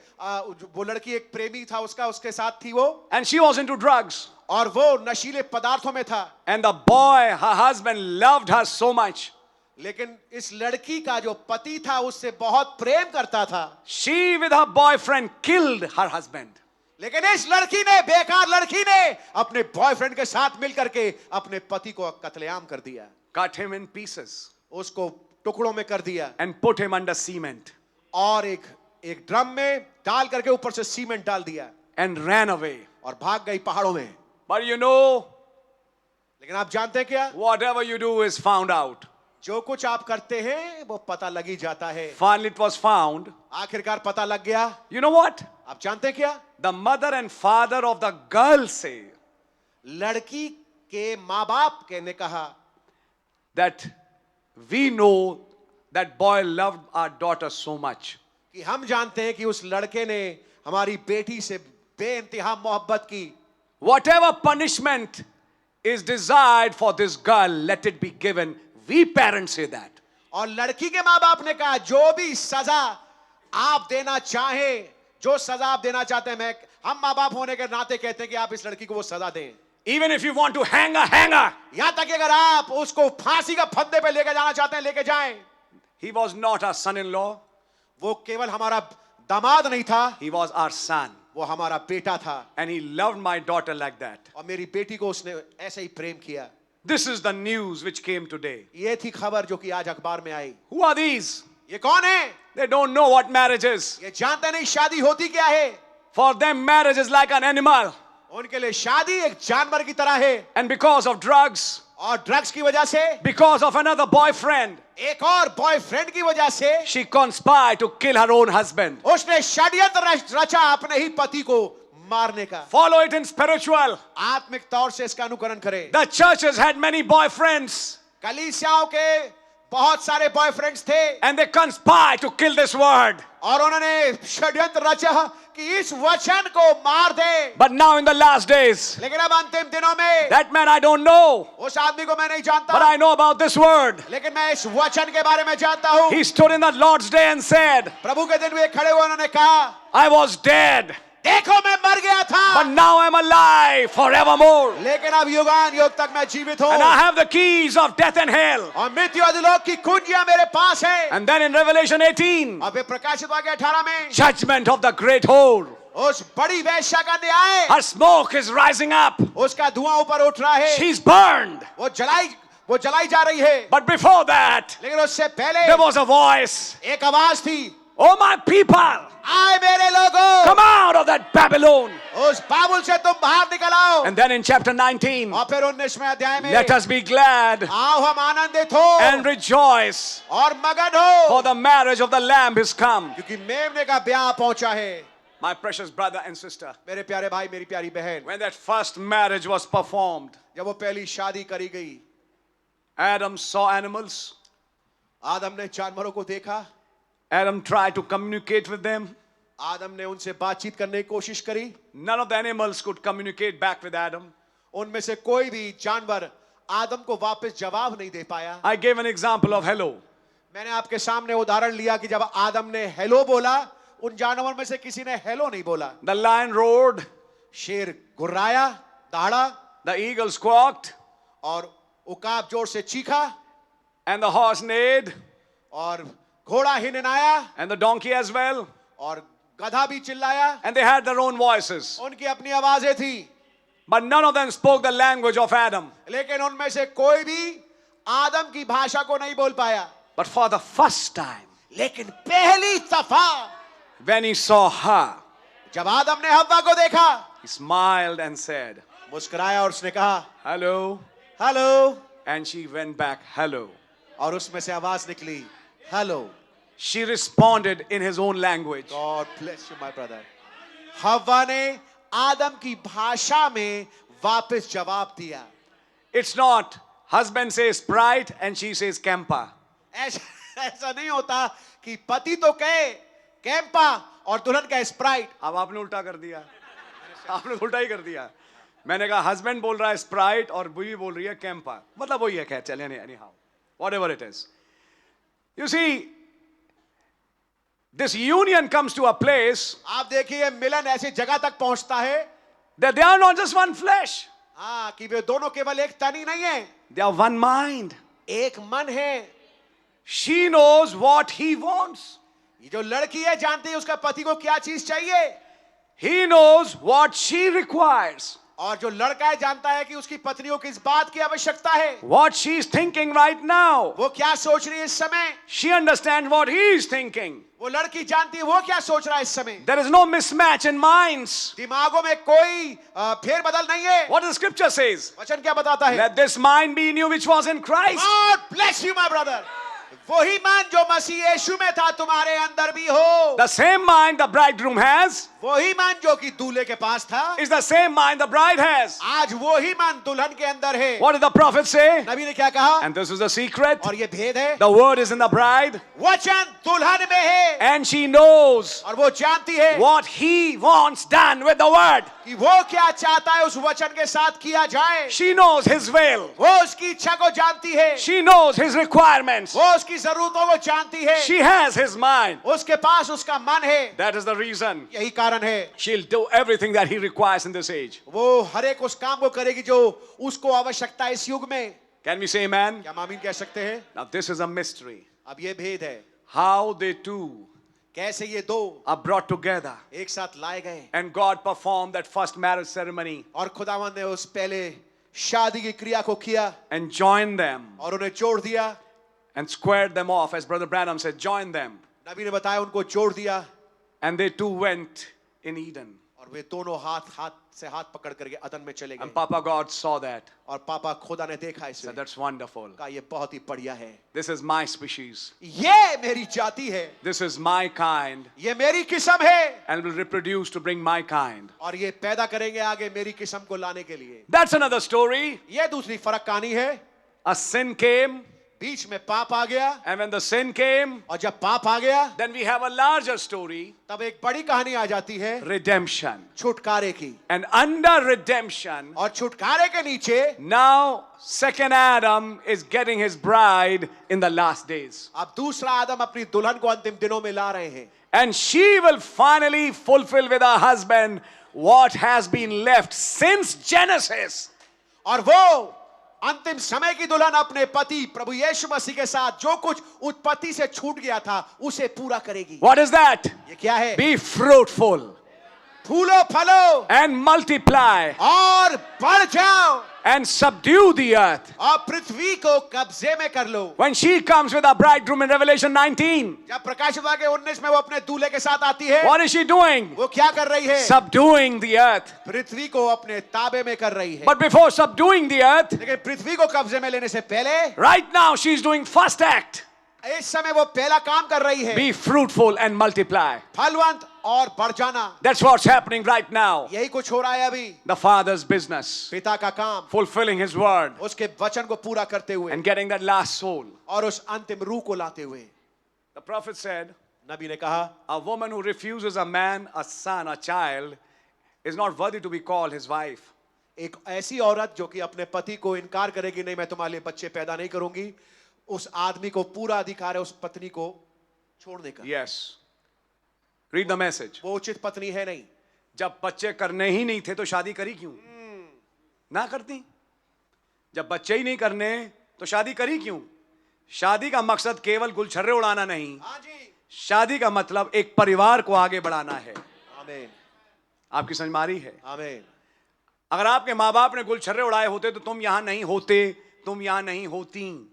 वो लड़की एक प्रेमी था उसके साथ थी वो, and she was into drugs, और वो नशीले पदार्थों में था. and the boy, her husband, loved her so much. लेकिन इस लड़की का जो पति था उससे बहुत प्रेम करता था. She with her boyfriend killed her husband. लेकिन इस लड़की ने, बेकार लड़की ने, अपने बॉयफ्रेंड के साथ मिलकर के अपने पति को कत्लेआम कर दिया. Cut him in pieces. उसको टुकड़ों में कर दिया. And put him under cement. और एक ड्रम में डाल करके ऊपर से सीमेंट डाल दिया. And ran away. और भाग गई पहाड़ों में. But you know, लेकिन आप जानते हैं क्या? whatever you do is found out. जो कुछ आप करते हैं वो पता लग ही जाता है. Finally it was found. आखिरकार पता लग गया. You know what? आप जानते हैं क्या? The mother and father of the girl say लड़की के माँ बाप ने कहा that we know that boy loved our daughter so much. कि हम जानते हैं कि उस लड़के ने हमारी बेटी से बेइंतहा मोहब्बत की. Whatever punishment is desired for this girl, let it be given. We parents say that. और लड़की के माँ बाप ने कहा जो भी सजा आप देना चाहें, जो सजा आप देना चाहते हैं, हम माँ बाप होने के नाते कहते हैं कि आप इस लड़की को वो सजा दें. Even if you want to hang her. यहां तक कि अगर आप उसको फांसी का फंदे पे लेके जाना चाहते हैं, लेके जाएं. He was not our son-in-law. वो केवल हमारा दामाद नहीं था, He was our son. वो हमारा बेटा था. And he loved my daughter like that. और मेरी बेटी को उसने ऐसे ही प्रेम किया. This is the news which came today. ये थी खबर जो कि आज अखबार में आई. Who are these? ये कौन है? They don't know what marriage is. ये जानते नहीं शादी होती क्या है. For them, marriage is like an animal. उनके लिए शादी एक जानवर की तरह है. And because of drugs, और ड्रग्स की वजह से, because of another boyfriend, एक और बॉयफ्रेंड की वजह से, she conspired to kill her own husband. उसने षड्यंत्र रचा अपने ही पति को मारने का. Follow it in spiritual. आत्मिक तौर से इसका अनुकरण करें. The churches had many boyfriends. कलीसियाओं के बहुत सारे बॉयफ्रेंड्स थे. And they conspired to kill this word. और उन्होंने षड्यंत्र रचा कि इस वचन को मार दे. But now in the last days, लेकिन अब अंतिम दिनों में, that man I don't know, उस आदमी को मैं नहीं जानता, but I know about this word. लेकिन मैं इस वचन के बारे में जानता हूँ. He stood in the Lord's day and said, प्रभु के दिन वे खड़े हुए उन्होंने कहा, I was dead. देखो मैं मर गया था, but now I'm alive forevermore. लेकिन अब युगान युग तक मैं जीवित हूँ, And I have the keys of death and hell. और मृत्यु और अधोलोक की कुंजियां मेरे पास है। And then in Revelation 18, अब प्रकाशित वाक्य 18 में judgment of the great whore. उस बड़ी वैश्या का न्याय, Her smoke is rising up. उसका धुआं ऊपर उठ रहा है, She's burned. वो जलाई जा रही है। But before that, लेकिन उससे पहले there was a voice. एक आवाज थी, Oh my people, आए मेरे लोगों, come out of that Babylon. उस बाबुल से तुम बाहर निकल आओ। And then in chapter 19, और फिर 19वें अध्याय में let us be glad आओ हम आनंदित हो and rejoice, और मगन हो, for the marriage of the Lamb is come. क्योंकि मेमने का ब्याह पहुंचा है। My precious brother and sister, मेरे प्यारे भाई, मेरी प्यारी बहन, when that first marriage was performed, जब वो पहली शादी करी गई, Adam saw animals. आदम ने जानवरों को देखा, Adam tried to communicate with them. आदम ने उनसे बातचीत करने की कोशिश करी। None of the animals could communicate back with Adam. उनमें से कोई भी जानवर आदम को वापस जवाब नहीं दे पाया। I gave an example of hello. मैंने आपके सामने उदाहरण लिया कि जब आदम ने हेलो बोला, उन जानवरों में से किसी ने हेलो नहीं बोला। The lion roared, शेर गुर्राया, दहाड़ा, the eagle squawked, और उकाब जोर से चीखा, and the horse neighed, और घोड़ा हिननाया, and the donkey as well, और गधा भी चिल्लाया। and they had their own voices. उनकी अपनी आवाजें थी, But none of them spoke the language of Adam. लेकिन उनमें से कोई भी आदम की भाषा को नहीं बोल पाया। But for the first time, लेकिन पहली दफा when he saw her, जब आदम ने हव्वा को देखा, he smiled and said, मुस्कुराया और उसने कहा, hello, hello, and she went back, hello. और उसमें से आवाज निकली, hello. She responded in his own language. God bless you, my brother. हव्वा ने आदम की भाषा में वापस जवाब दिया। It's not husband says Sprite and she says Campa. ऐसा नहीं होता कि पति तो कहे कैंपा और दुल्हन कहे स्प्राइट। अब आपने उल्टा कर दिया, आपने उल्टा ही कर दिया। मैंने कहा हस्बैंड बोल रहा है स्प्राइट और बीवी बोल रही है कैंपा, मतलब वही है। खैर चले, anyhow, whatever it is. You see, this union comes to a place आप देखिए मिलन ऐसी जगह तक पहुंचता है that they are not just one flesh, हाँ, कि वे दोनों केवल एक तन ही नहीं है, they are one mind. एक मन है। She knows what he wants. ये जो लड़की है जानती है उसका पति को क्या चीज चाहिए, He knows what she requires, और जो लड़का है जानता है कि उसकी पत्नी को किस बात की आवश्यकता है, what she is thinking right now. वो क्या सोच रही है इस समय। She understands what he is thinking. वो लड़की जानती है वो क्या सोच रहा है इस समय। There is no mismatch in minds. दिमागों में कोई फेर बदल नहीं है। What the scripture says? वचन क्या बताता है? Let this mind be in you which was in Christ. God bless you, my brother. वही मन जो मसीह यीशु में था तुम्हारे अंदर भी हो। The same mind the bridegroom has वही मन जो कि दूल्हे के पास था, is the same mind the bride has. आज वही मन दुल्हन के अंदर है। What did the prophet say? नबी ने क्या कहा? And this is the secret. और ये भेद है, The word is in the bride, वचन दुल्हन में है, and she knows और वो जानती है what he wants done with the word. कि वो क्या चाहता है उस वचन के साथ किया जाए। She knows his will. वो उसकी इच्छा को जानती है, She knows his requirements. वो उसकी जरूरतों को जानती है, She has his mind. उसके पास उसका मन है। That is the reason. यही कारण है She'll do everything that he requires in this age. वो हर एक उस काम को करेगी जो उसको आवश्यकता है इस युग में। Can we say amen? क्या मामीन कह सकते हैं? Now this is a mystery. अब ये भेद है, How they two कैसे ये दो are brought together एक साथ लाए गए and God performed that first marriage ceremony और खुदावंद ने उस पहले शादी की क्रिया को किया and joined them और उन्हें जोड़ दिया। and squared them off, as Brother Branham said, join them. नबी ने बताया उनको जोड़ दिया And they two went in Eden. और वे दोनों हाथ से हाथ पकड़ करके अदन में चले गए। And Papa God saw that. और पापा खुदा ने देखा इसे, Said, that's wonderful. कहा ये बहुत ही बढ़िया है, This is my species. ये मेरी जाति है, This is my kind. ये मेरी किस्म है, And will reproduce to bring my kind. और ये पैदा करेंगे आगे मेरी किस्म को लाने के लिए। That's another story. ये दूसरी फर्क कहानी है। A sin came. बीच में पाप आ गया, And when the sin came, और जब पाप आ गया then we have a larger story, तब एक बड़ी कहानी आ जाती है redemption. छुटकारे की। And under redemption, और छुटकारे के नीचे now second Adam is getting his bride in the last days. अब दूसरा आदम अपनी दुल्हन को अंतिम दिनों में ला रहे हैं, And she will finally fulfill with her husband what has been left since Genesis. और वो अंतिम समय की दुल्हन अपने पति प्रभु यीशु मसीह के साथ जो कुछ उत्पत्ति से छूट गया था उसे पूरा करेगी। What is that? ये क्या है? Be fruitful फूलो फलो and multiply और बढ़ जाओ and subdue the earth. और पृथ्वी को कब्जे में कर लो। When she comes with her bridegroom in Revelation 19, जब प्रकाशित वाक्य 19 में वो अपने दूल्हे के साथ आती है, what is she doing? वो क्या कर रही है? Subduing the earth. पृथ्वी को अपने ताबे में कर रही है। But before subduing the earth, लेकिन पृथ्वी को कब्जे में लेने से पहले right now she's doing first act. इस समय वो पहला काम कर रही है, Be fruitful and multiply. फलवंत और बढ़ जाना। That's what's happening right now. यही कुछ हो रहा है अभी। The Father's business, पिता का काम, fulfilling His word उसके वचन को पूरा करते हुए and getting that last soul. और उस अंतिम रूह को लाते हुए। The prophet said, नबी ने कहा, a woman who refuses a man, a son, a child is not worthy to be called his wife. एक ऐसी औरत जो कि अपने पति को इनकार करेगी, नहीं मैं तुम्हारे लिए बच्चे पैदा नहीं करूंगी, उस आदमी को पूरा अधिकार है उस पत्नी को छोड़ने का। Yes. Read the message. वो उचित पत्नी है नहीं। जब बच्चे करने ही नहीं थे तो शादी करी क्यों? ना करती। जब बच्चे ही नहीं करने तो शादी करी क्यों? शादी का मकसद केवल गुलछर्रे उड़ाना नहीं, हाँ जी, शादी का मतलब एक परिवार को आगे बढ़ाना है। आमीन, आपकी समझ में आ रही है? आमीन। अगर आपके माँ बाप ने गुलछर्रे उड़ाए होते तो तुम यहां नहीं होते, तुम यहां नहीं होती।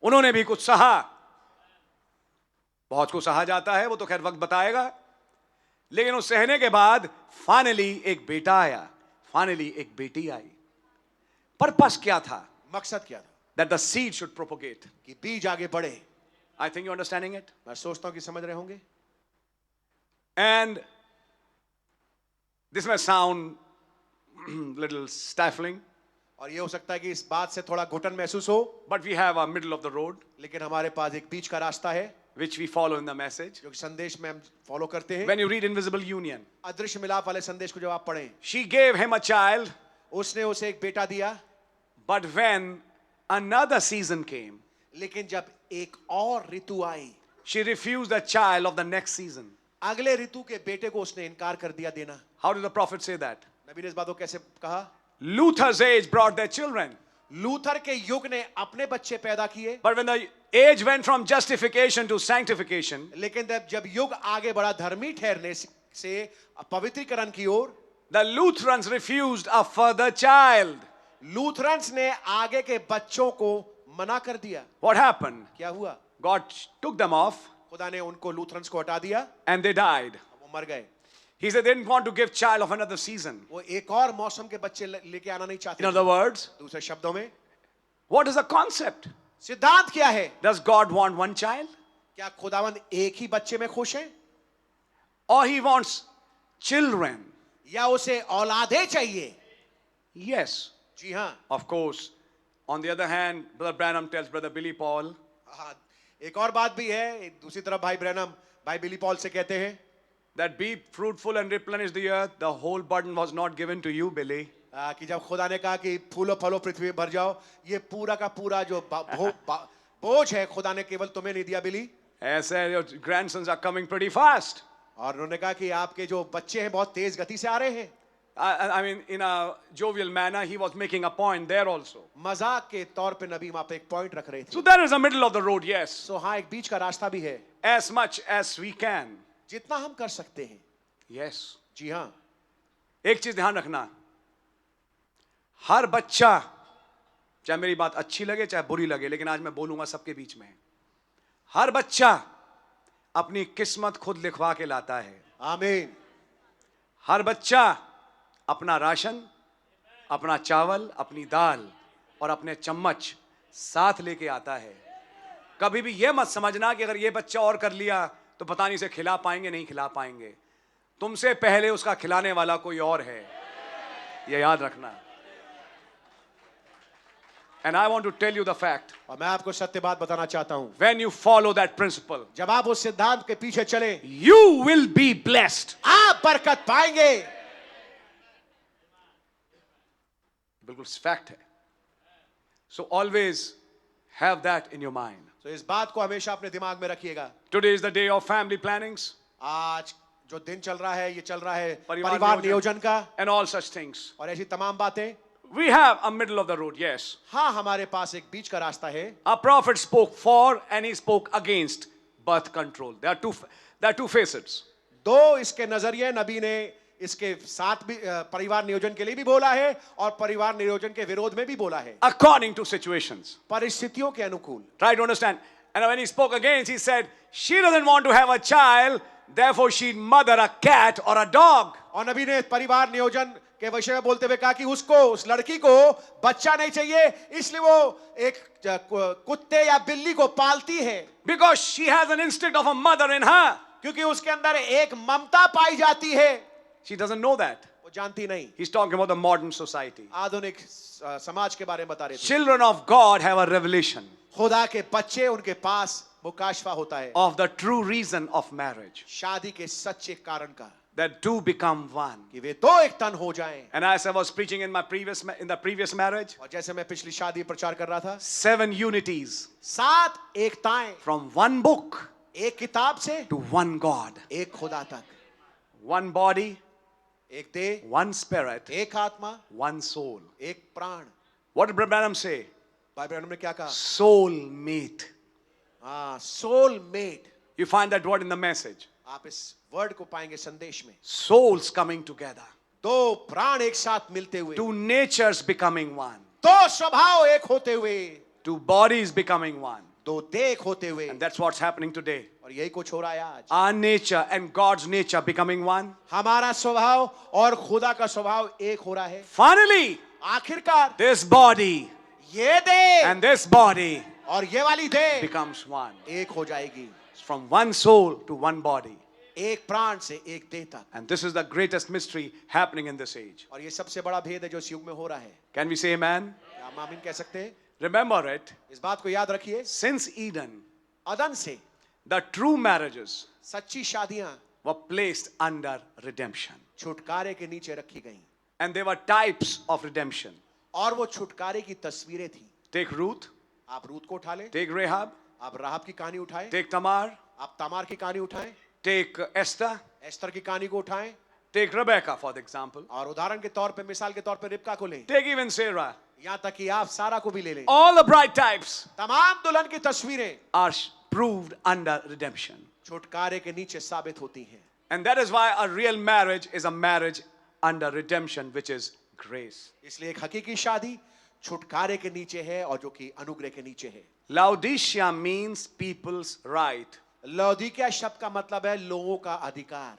उन्होंने भी कुछ सहा, बहुत कुछ सहा जाता है, वो तो खैर वक्त बताएगा। लेकिन उस सहने के बाद फाइनली एक बेटा आया, फाइनली एक बेटी आई। पर्पस क्या था? मकसद क्या था? That the seed should propagate. कि बीज आगे बढ़े। I think you're understanding it. मैं सोचता हूं कि समझ रहे होंगे। And this may sound little stifling, और ये हो सकता है कि इस बात से थोड़ा घुटन महसूस हो, but we have a middle of the road लेकिन हमारे पास एक बीच का रास्ता है which we follow in the message. जो कि संदेश में हम फॉलो करते हैं। When you read Invisible Union, अदृश्य मिलाप वाले संदेश को जब आप पढ़ें, she gave him a child, उसने उसे एक बेटा दिया, but when another season came, लेकिन जब एक और ऋतु आई, she refused the child of the next season. अगले ऋतु के बेटे को उसने इनकार कर दिया देना। How did the prophet say that? नबी ने इस बात को कैसे कहा? Luther's age brought their children. Luther के युग ने अपने बच्चे पैदा किए, But when the age went from justification to sanctification, लेकिन जब युग आगे बढ़ा धर्मी ठहरने से पवित्रीकरण की ओर, the Lutherans refused a further child. लूथरन्स ने आगे के बच्चों को मना कर दिया। What happened? क्या हुआ? God took them off खुदा ने उनको लूथरन्स को हटा दिया, and they died. वो मर गए। He said they didn't want to give child of another season. वो एक और मौसम के बच्चे लेके आना नहीं चाहते In other words, दूसरे शब्दों में what is the concept? सिद्धांत क्या है? Does God want one child? क्या खुदावंद एक ही बच्चे में खुश है, Or he wants children? या उसे औलादे चाहिए? Yes, जी हाँ। of course. On the other hand, Brother Branham tells Brother Billy Paul, हाँ, एक और बात भी है, दूसरी तरफ भाई ब्रैनम भाई बिली पॉल से कहते हैं that be fruitful and replenish the earth. The whole burden was not given to you, Billy. कि जब खुदा ने कहा कि फूलो फलो पृथ्वी में भर जाओ, ये पूरा का पूरा जो बोझ है खुदा ने केवल तुम्हें नहीं दिया बिली। ऐसे your grandsons are coming pretty fast. और उन्होंने कहा कि आपके जो बच्चे हैं बहुत तेज गति से आ रहे हैं। I mean, in a jovial manner, he was making a point there also. मजाक के तौर पे नबी वहां पे एक पॉइंट रख रहे थे। So there is a middle of the road, yes. सो हाँ, एक बीच का रास्ता भी है, As much as we can. जितना हम कर सकते हैं। Yes. जी हाँ, एक चीज ध्यान रखना, हर बच्चा, चाहे मेरी बात अच्छी लगे चाहे बुरी लगे, लेकिन आज मैं बोलूंगा सबके बीच में, हर बच्चा अपनी किस्मत खुद लिखवा के लाता है। आमीन। हर बच्चा अपना राशन, अपना चावल, अपनी दाल और अपने चम्मच साथ लेके आता है। कभी भी यह मत समझना कि अगर ये बच्चा और कर लिया तो पता नहीं से खिला पाएंगे, नहीं खिला पाएंगे। तुमसे पहले उसका खिलाने वाला कोई और है, यह याद रखना। And I want to tell you the fact. और मैं आपको सत्य बात बताना चाहता हूं, When you follow that principle, जब आप उस सिद्धांत के पीछे चले, you will be blessed. आप बरकत पाएंगे। बिल्कुल फैक्ट है. So always have that in your mind. तो इस बात को हमेशा अपने दिमाग में रखिएगा। Today is the day of family plannings आज जो दिन चल रहा है, ये चल रहा है परिवार परिवार नियोजन नियोजन का and all such things. और ऐसी तमाम बातें। We have a middle of the road, yes. हाँ, हमारे पास एक बीच का रास्ता है। Our prophet spoke for and he spoke against birth control. There are two facets. दो इसके नजरिए नबी ने इसके साथ भी परिवार नियोजन के लिए भी बोला है और परिवार नियोजन के विरोध में भी बोला है, According to situations. परिस्थितियों के अनुकूल। Try to understand. And when he spoke against, he said, she doesn't want to have a child, therefore she'd mother a cat or a dog. और नबी ने परिवार नियोजन के विषय में बोलते हुए कहा कि उसको, उस लड़की को बच्चा नहीं चाहिए, इसलिए वो एक कुत्ते या बिल्ली को पालती है। Because she has an instinct of a mother in her. क्योंकि उसके अंदर एक ममता पाई जाती है। She doesn't know that. वो जानती नहीं। He's talking about the modern society. आधुनिक समाज के बारे में बता रहे थे। Children of God have a revelation खुदा के बच्चे, उनके पास मुकाशफा होता है of the true reason of marriage. शादी के सच्चे कारण का, That two become one. कि वे दो एक तन हो जाएं। And as I was preaching in the previous marriage, और जैसे मैं पिछली शादी प्रचार कर रहा था, 7 unities 7 एकताएं, from one book एक किताब से to one God. एक खुदा तक, One body, एक देह, one spirit, एक आत्मा, one soul. एक प्राण। What did Brother Branham say? भाई ब्रैनम ने क्या कहा? Soul mate. हाँ, soul mate. You find that word in the message. आप इस वर्ड को पाएंगे संदेश में। Souls coming together. दो प्राण एक साथ मिलते हुए, Two natures becoming one. दो स्वभाव एक होते हुए, Two bodies becoming one. दो देह एक होते हुए। And that's what's happening today. और यही कुछ हो रहा है आज। Our nature and God's nature becoming one. हमारा स्वभाव और खुदा का स्वभाव एक हो रहा है। Finally, आखिरकार this body ये देह and this body और ये वाली देह becomes one. एक हो जाएगी, From one soul to one body. एक प्राण से एक देह तक। And this is the greatest mystery happening in this age. और ये सबसे बड़ा भेद है जो इस युग में हो रहा है। Can we say amen? क्या हम आमीन कह सकते हैं? Remember it. इस बात को याद रखिए, Since Eden, अदन से the true marriages सच्ची शादियां were placed under redemption. छुटकारे के नीचे रखी गईं And they were types of redemption. और वो छुटकारे की तस्वीरें थी। Take Ruth, आप रूत को उठा लें, take Rahab, आप राहब की कहानी उठाएं, take Tamar, आप तमार की कहानी उठाएं, take Esther, एस्तर की कहानी को उठाएं, take Rebecca for the example, और उदाहरण के तौर पे, मिसाल के तौर पे रिबका को लें, take even Sarah. यहाँ तक कि आप सारा को भी ले लें। All the bride types तमाम दुल्हन की तस्वीरें are proved under redemption. छुटकारे के नीचे साबित होती हैं। And that is why a real marriage is a marriage under redemption, which is grace. इसलिए एक हकीकी शादी छुटकारे के नीचे है और जो कि अनुग्रह के नीचे है। Laodicea means people's right. लौदीकिया शब्द का मतलब है लोगों का अधिकार,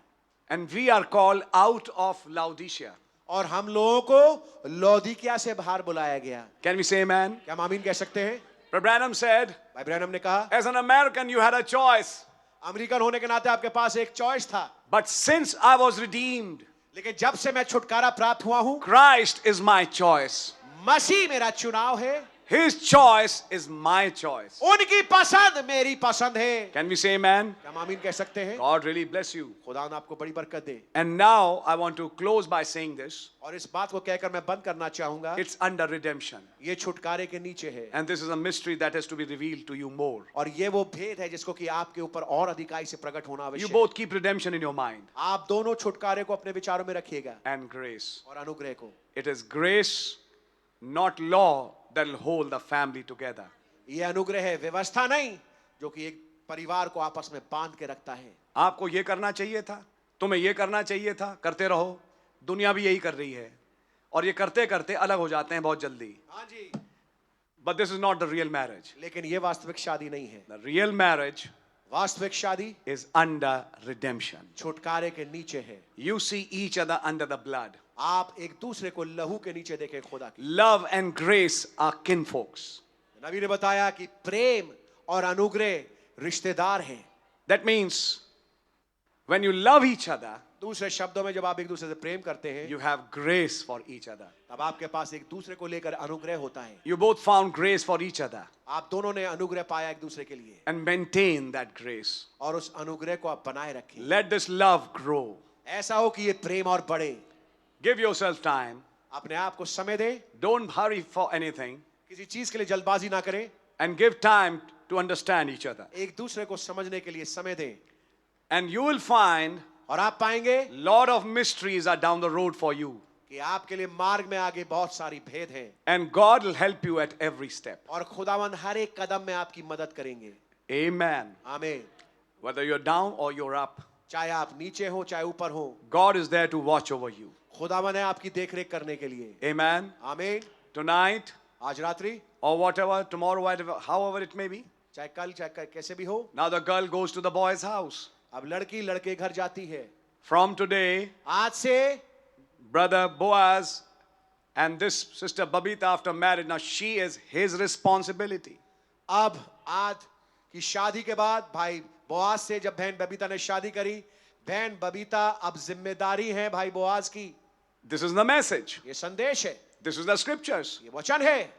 And we are called out of Laodicea. और हम लोगों को लौदीकिया से बाहर बुलाया गया। Can we say amen? क्या हम आमीन कह सकते हैं? Brother Branham said, भाई ब्रैनम ने कहा, as an American, you had a choice. American होने के नाते आपके पास एक चॉइस था, But since I was redeemed, लेकिन जब से मैं छुटकारा प्राप्त हुआ हूं, Christ is my choice. मसीह मेरा चुनाव है, His choice is my choice. उनकी पसंद मेरी पसंद है। Can we say amen? क्या हम आमीन कह सकते हैं? God really bless you. खुदा ने आपको बड़ी बरकत दे। And now I want to close by saying this. और इस बात को कहकर मैं बंद करना चाहूंगा, It's under redemption. ये छुटकारे के नीचे है, And this is a mystery that has to be revealed to you more. और ये वो भेद है जिसको कि आपके ऊपर और अधिकाई से प्रकट होना You आवश्यक है। both keep redemption in your mind आप दोनों छुटकारे को अपने विचारों में रखिएगा and grace. और अनुग्रह को। It is grace, not law, that will hold the family together. ये अनुग्रह है, व्यवस्था नहीं, जो कि एक परिवार को आपस में बांध के रखता है। आपको ये करना चाहिए था, तुम्हें ये करना चाहिए था, करते रहो। दुनिया भी यही कर रही है और ये करते करते अलग हो जाते हैं बहुत जल्दी। हाँ जी, But this is not the real marriage. लेकिन ये वास्तविक शादी नहीं है। The real marriage वास्तविक शादी is under redemption. छुटकारे के नीचे है। You see each other under the blood. आप एक दूसरे को लहू के नीचे देखें खुदा की। Love and grace are kinfolks. नबी ने बताया कि प्रेम और अनुग्रह रिश्तेदार हैं। That means when you love each other, दूसरे शब्दों में जब आप एक दूसरे से प्रेम करते हैं, you have grace for each other. तब आपके पास एक दूसरे को लेकर अनुग्रह होता है। You both found grace for each other आप दोनों ने अनुग्रह पाया एक दूसरे के लिए, and maintain that grace. और उस अनुग्रह को आप बनाए रखें। Let this love grow. ऐसा हो कि ये प्रेम और बढ़े। Give yourself time. अपने आप को समय दें, Don't hurry for anything किसी चीज के लिए जल्दबाजी ना करें, and give time to understand each other. एक दूसरे को समझने के लिए समय दें, And you will find और आप पाएंगे lot of mysteries are down the road for you. कि आपके लिए मार्ग में आगे बहुत सारी भेद हैं, And God will help you at every step. और खुदावन हर एक कदम में आपकी मदद करेंगे। Amen. आमीन। Whether you're down or you're up, चाहे आप नीचे हो चाहे ऊपर हो, God is there to watch over you. खुदावन है आपकी देखरेख करने के लिए। Amen. आमीन। Tonight आज रात्रि, or whatever, tomorrow, whatever, however it may be. चाहे कल चाहे कैसे भी हो, Now the girl goes to the boy's house. अब लड़की लड़के घर जाती है। From today, आज से brother Boaz and this sister Babita after marriage, now she is his responsibility. अब आज की शादी के बाद भाई बोआज से जब बहन बबीता ने शादी करी, बहन बबीता अब जिम्मेदारी है भाई बोआज की। This is the message. ये संदेश है, This is the scriptures. ये वचन है,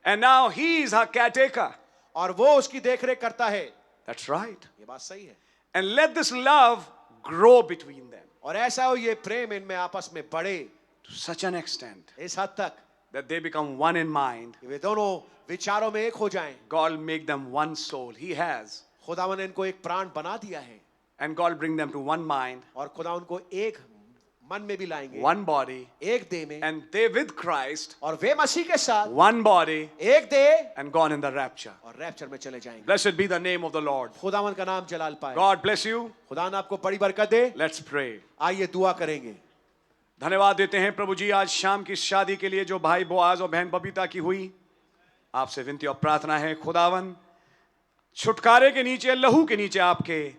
And now he is her caretaker. और वो उसकी देखरेख करता है। That's right. ये बात सही है। And let this love grow between them और ऐसा हो ये प्रेम इनमें आपस में बढ़े to such an extent इस हद तक that they become one in mind. कि वे दोनों विचारों में एक हो जाएं। God will make them one soul. He has. खुदावन ने इनको एक प्राण बना दिया है, And God will bring them to one mind, और खुदा उनको एक मन में भी लाएंगे, one body, एक देह में, and they with Christ, और वे मसीह के साथ one body, एक देह and gone in the rapture. और रैप्चर में चले जाएंगे। Blessed be the name of the Lord. खुदावन का नाम जलाल पाए। God bless you. खुदा ने आपको बड़ी बरकत दे। Let's pray. आइए दुआ करेंगे। धन्यवाद देते हैं प्रभु जी आज शाम की शादी के लिए जो भाई बोआज और बहन बबीता की हुई। आपसे विनती और प्रार्थना है खुदावन, छुटकारे के नीचे, लहू के नीचे आपके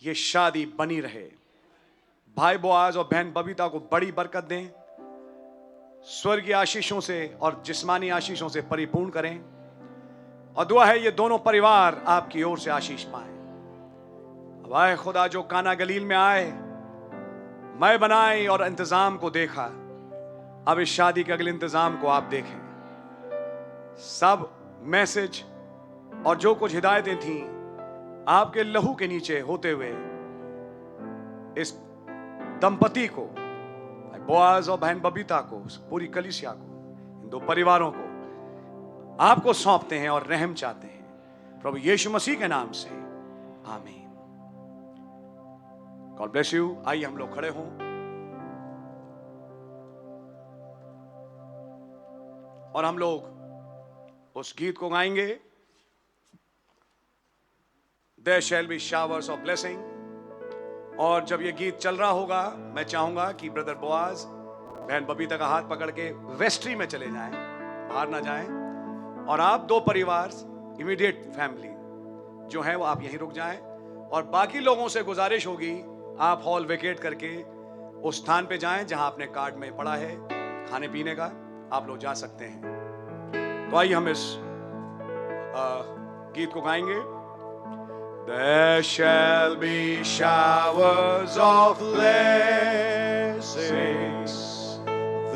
ये शादी बनी रहे। भाई बोआज और बहन बबीता को बड़ी बरकत दें, स्वर्गीय आशीषों से और जिस्मानी आशीषों से परिपूर्ण करें, और दुआ है ये दोनों परिवार आपकी ओर से आशीष पाएं। अब आए खुदा जो काना गलील में आए, मैं बनाई और इंतजाम को देखा, अब इस शादी के अगले इंतजाम को आप देखें। सब मैसेज और जो कुछ हिदायतें थी आपके लहू के नीचे होते हुए इस दंपति को, बोआज और बहन बबीता को, पूरी कलीसिया को, इन दो परिवारों को आपको सौंपते हैं और रहम चाहते हैं प्रभु यीशु मसीह के नाम से, आमीन। God bless you. आइए हम लोग खड़े हों और हम लोग उस गीत को गाएंगे, There shall be showers of blessing। और जब ये गीत चल रहा होगा, मैं चाहूंगा कि ब्रदर बोआज बहन बबीता का हाथ पकड़ के वेस्ट्री में चले जाएं, बाहर ना जाएं, और आप दो परिवार, इमीडिएट फैमिली जो है वो आप यहीं रुक जाएं, और बाकी लोगों से गुजारिश होगी आप हॉल वेकेट करके उस स्थान पे जाएं जहां आपने कार्ड में पड़ा है खाने पीने का, आप लोग जा सकते हैं। तो आइए हम इस गीत को गाएंगे। There shall be showers of blessings.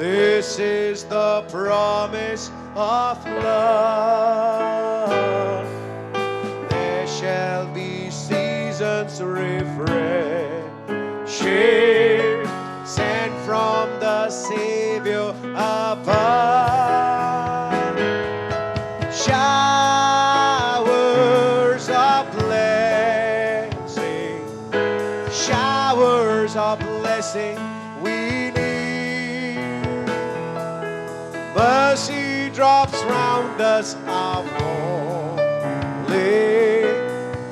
This is the promise of love. There shall be seasons refreshing, sent from the Savior above. Showers of blessing, showers of blessing we need. Mercy drops round us are falling,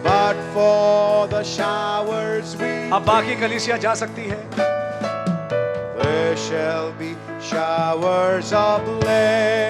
but for the showers we अब बाकी कलीसिया जा सकती है। There shall be showers of blessing.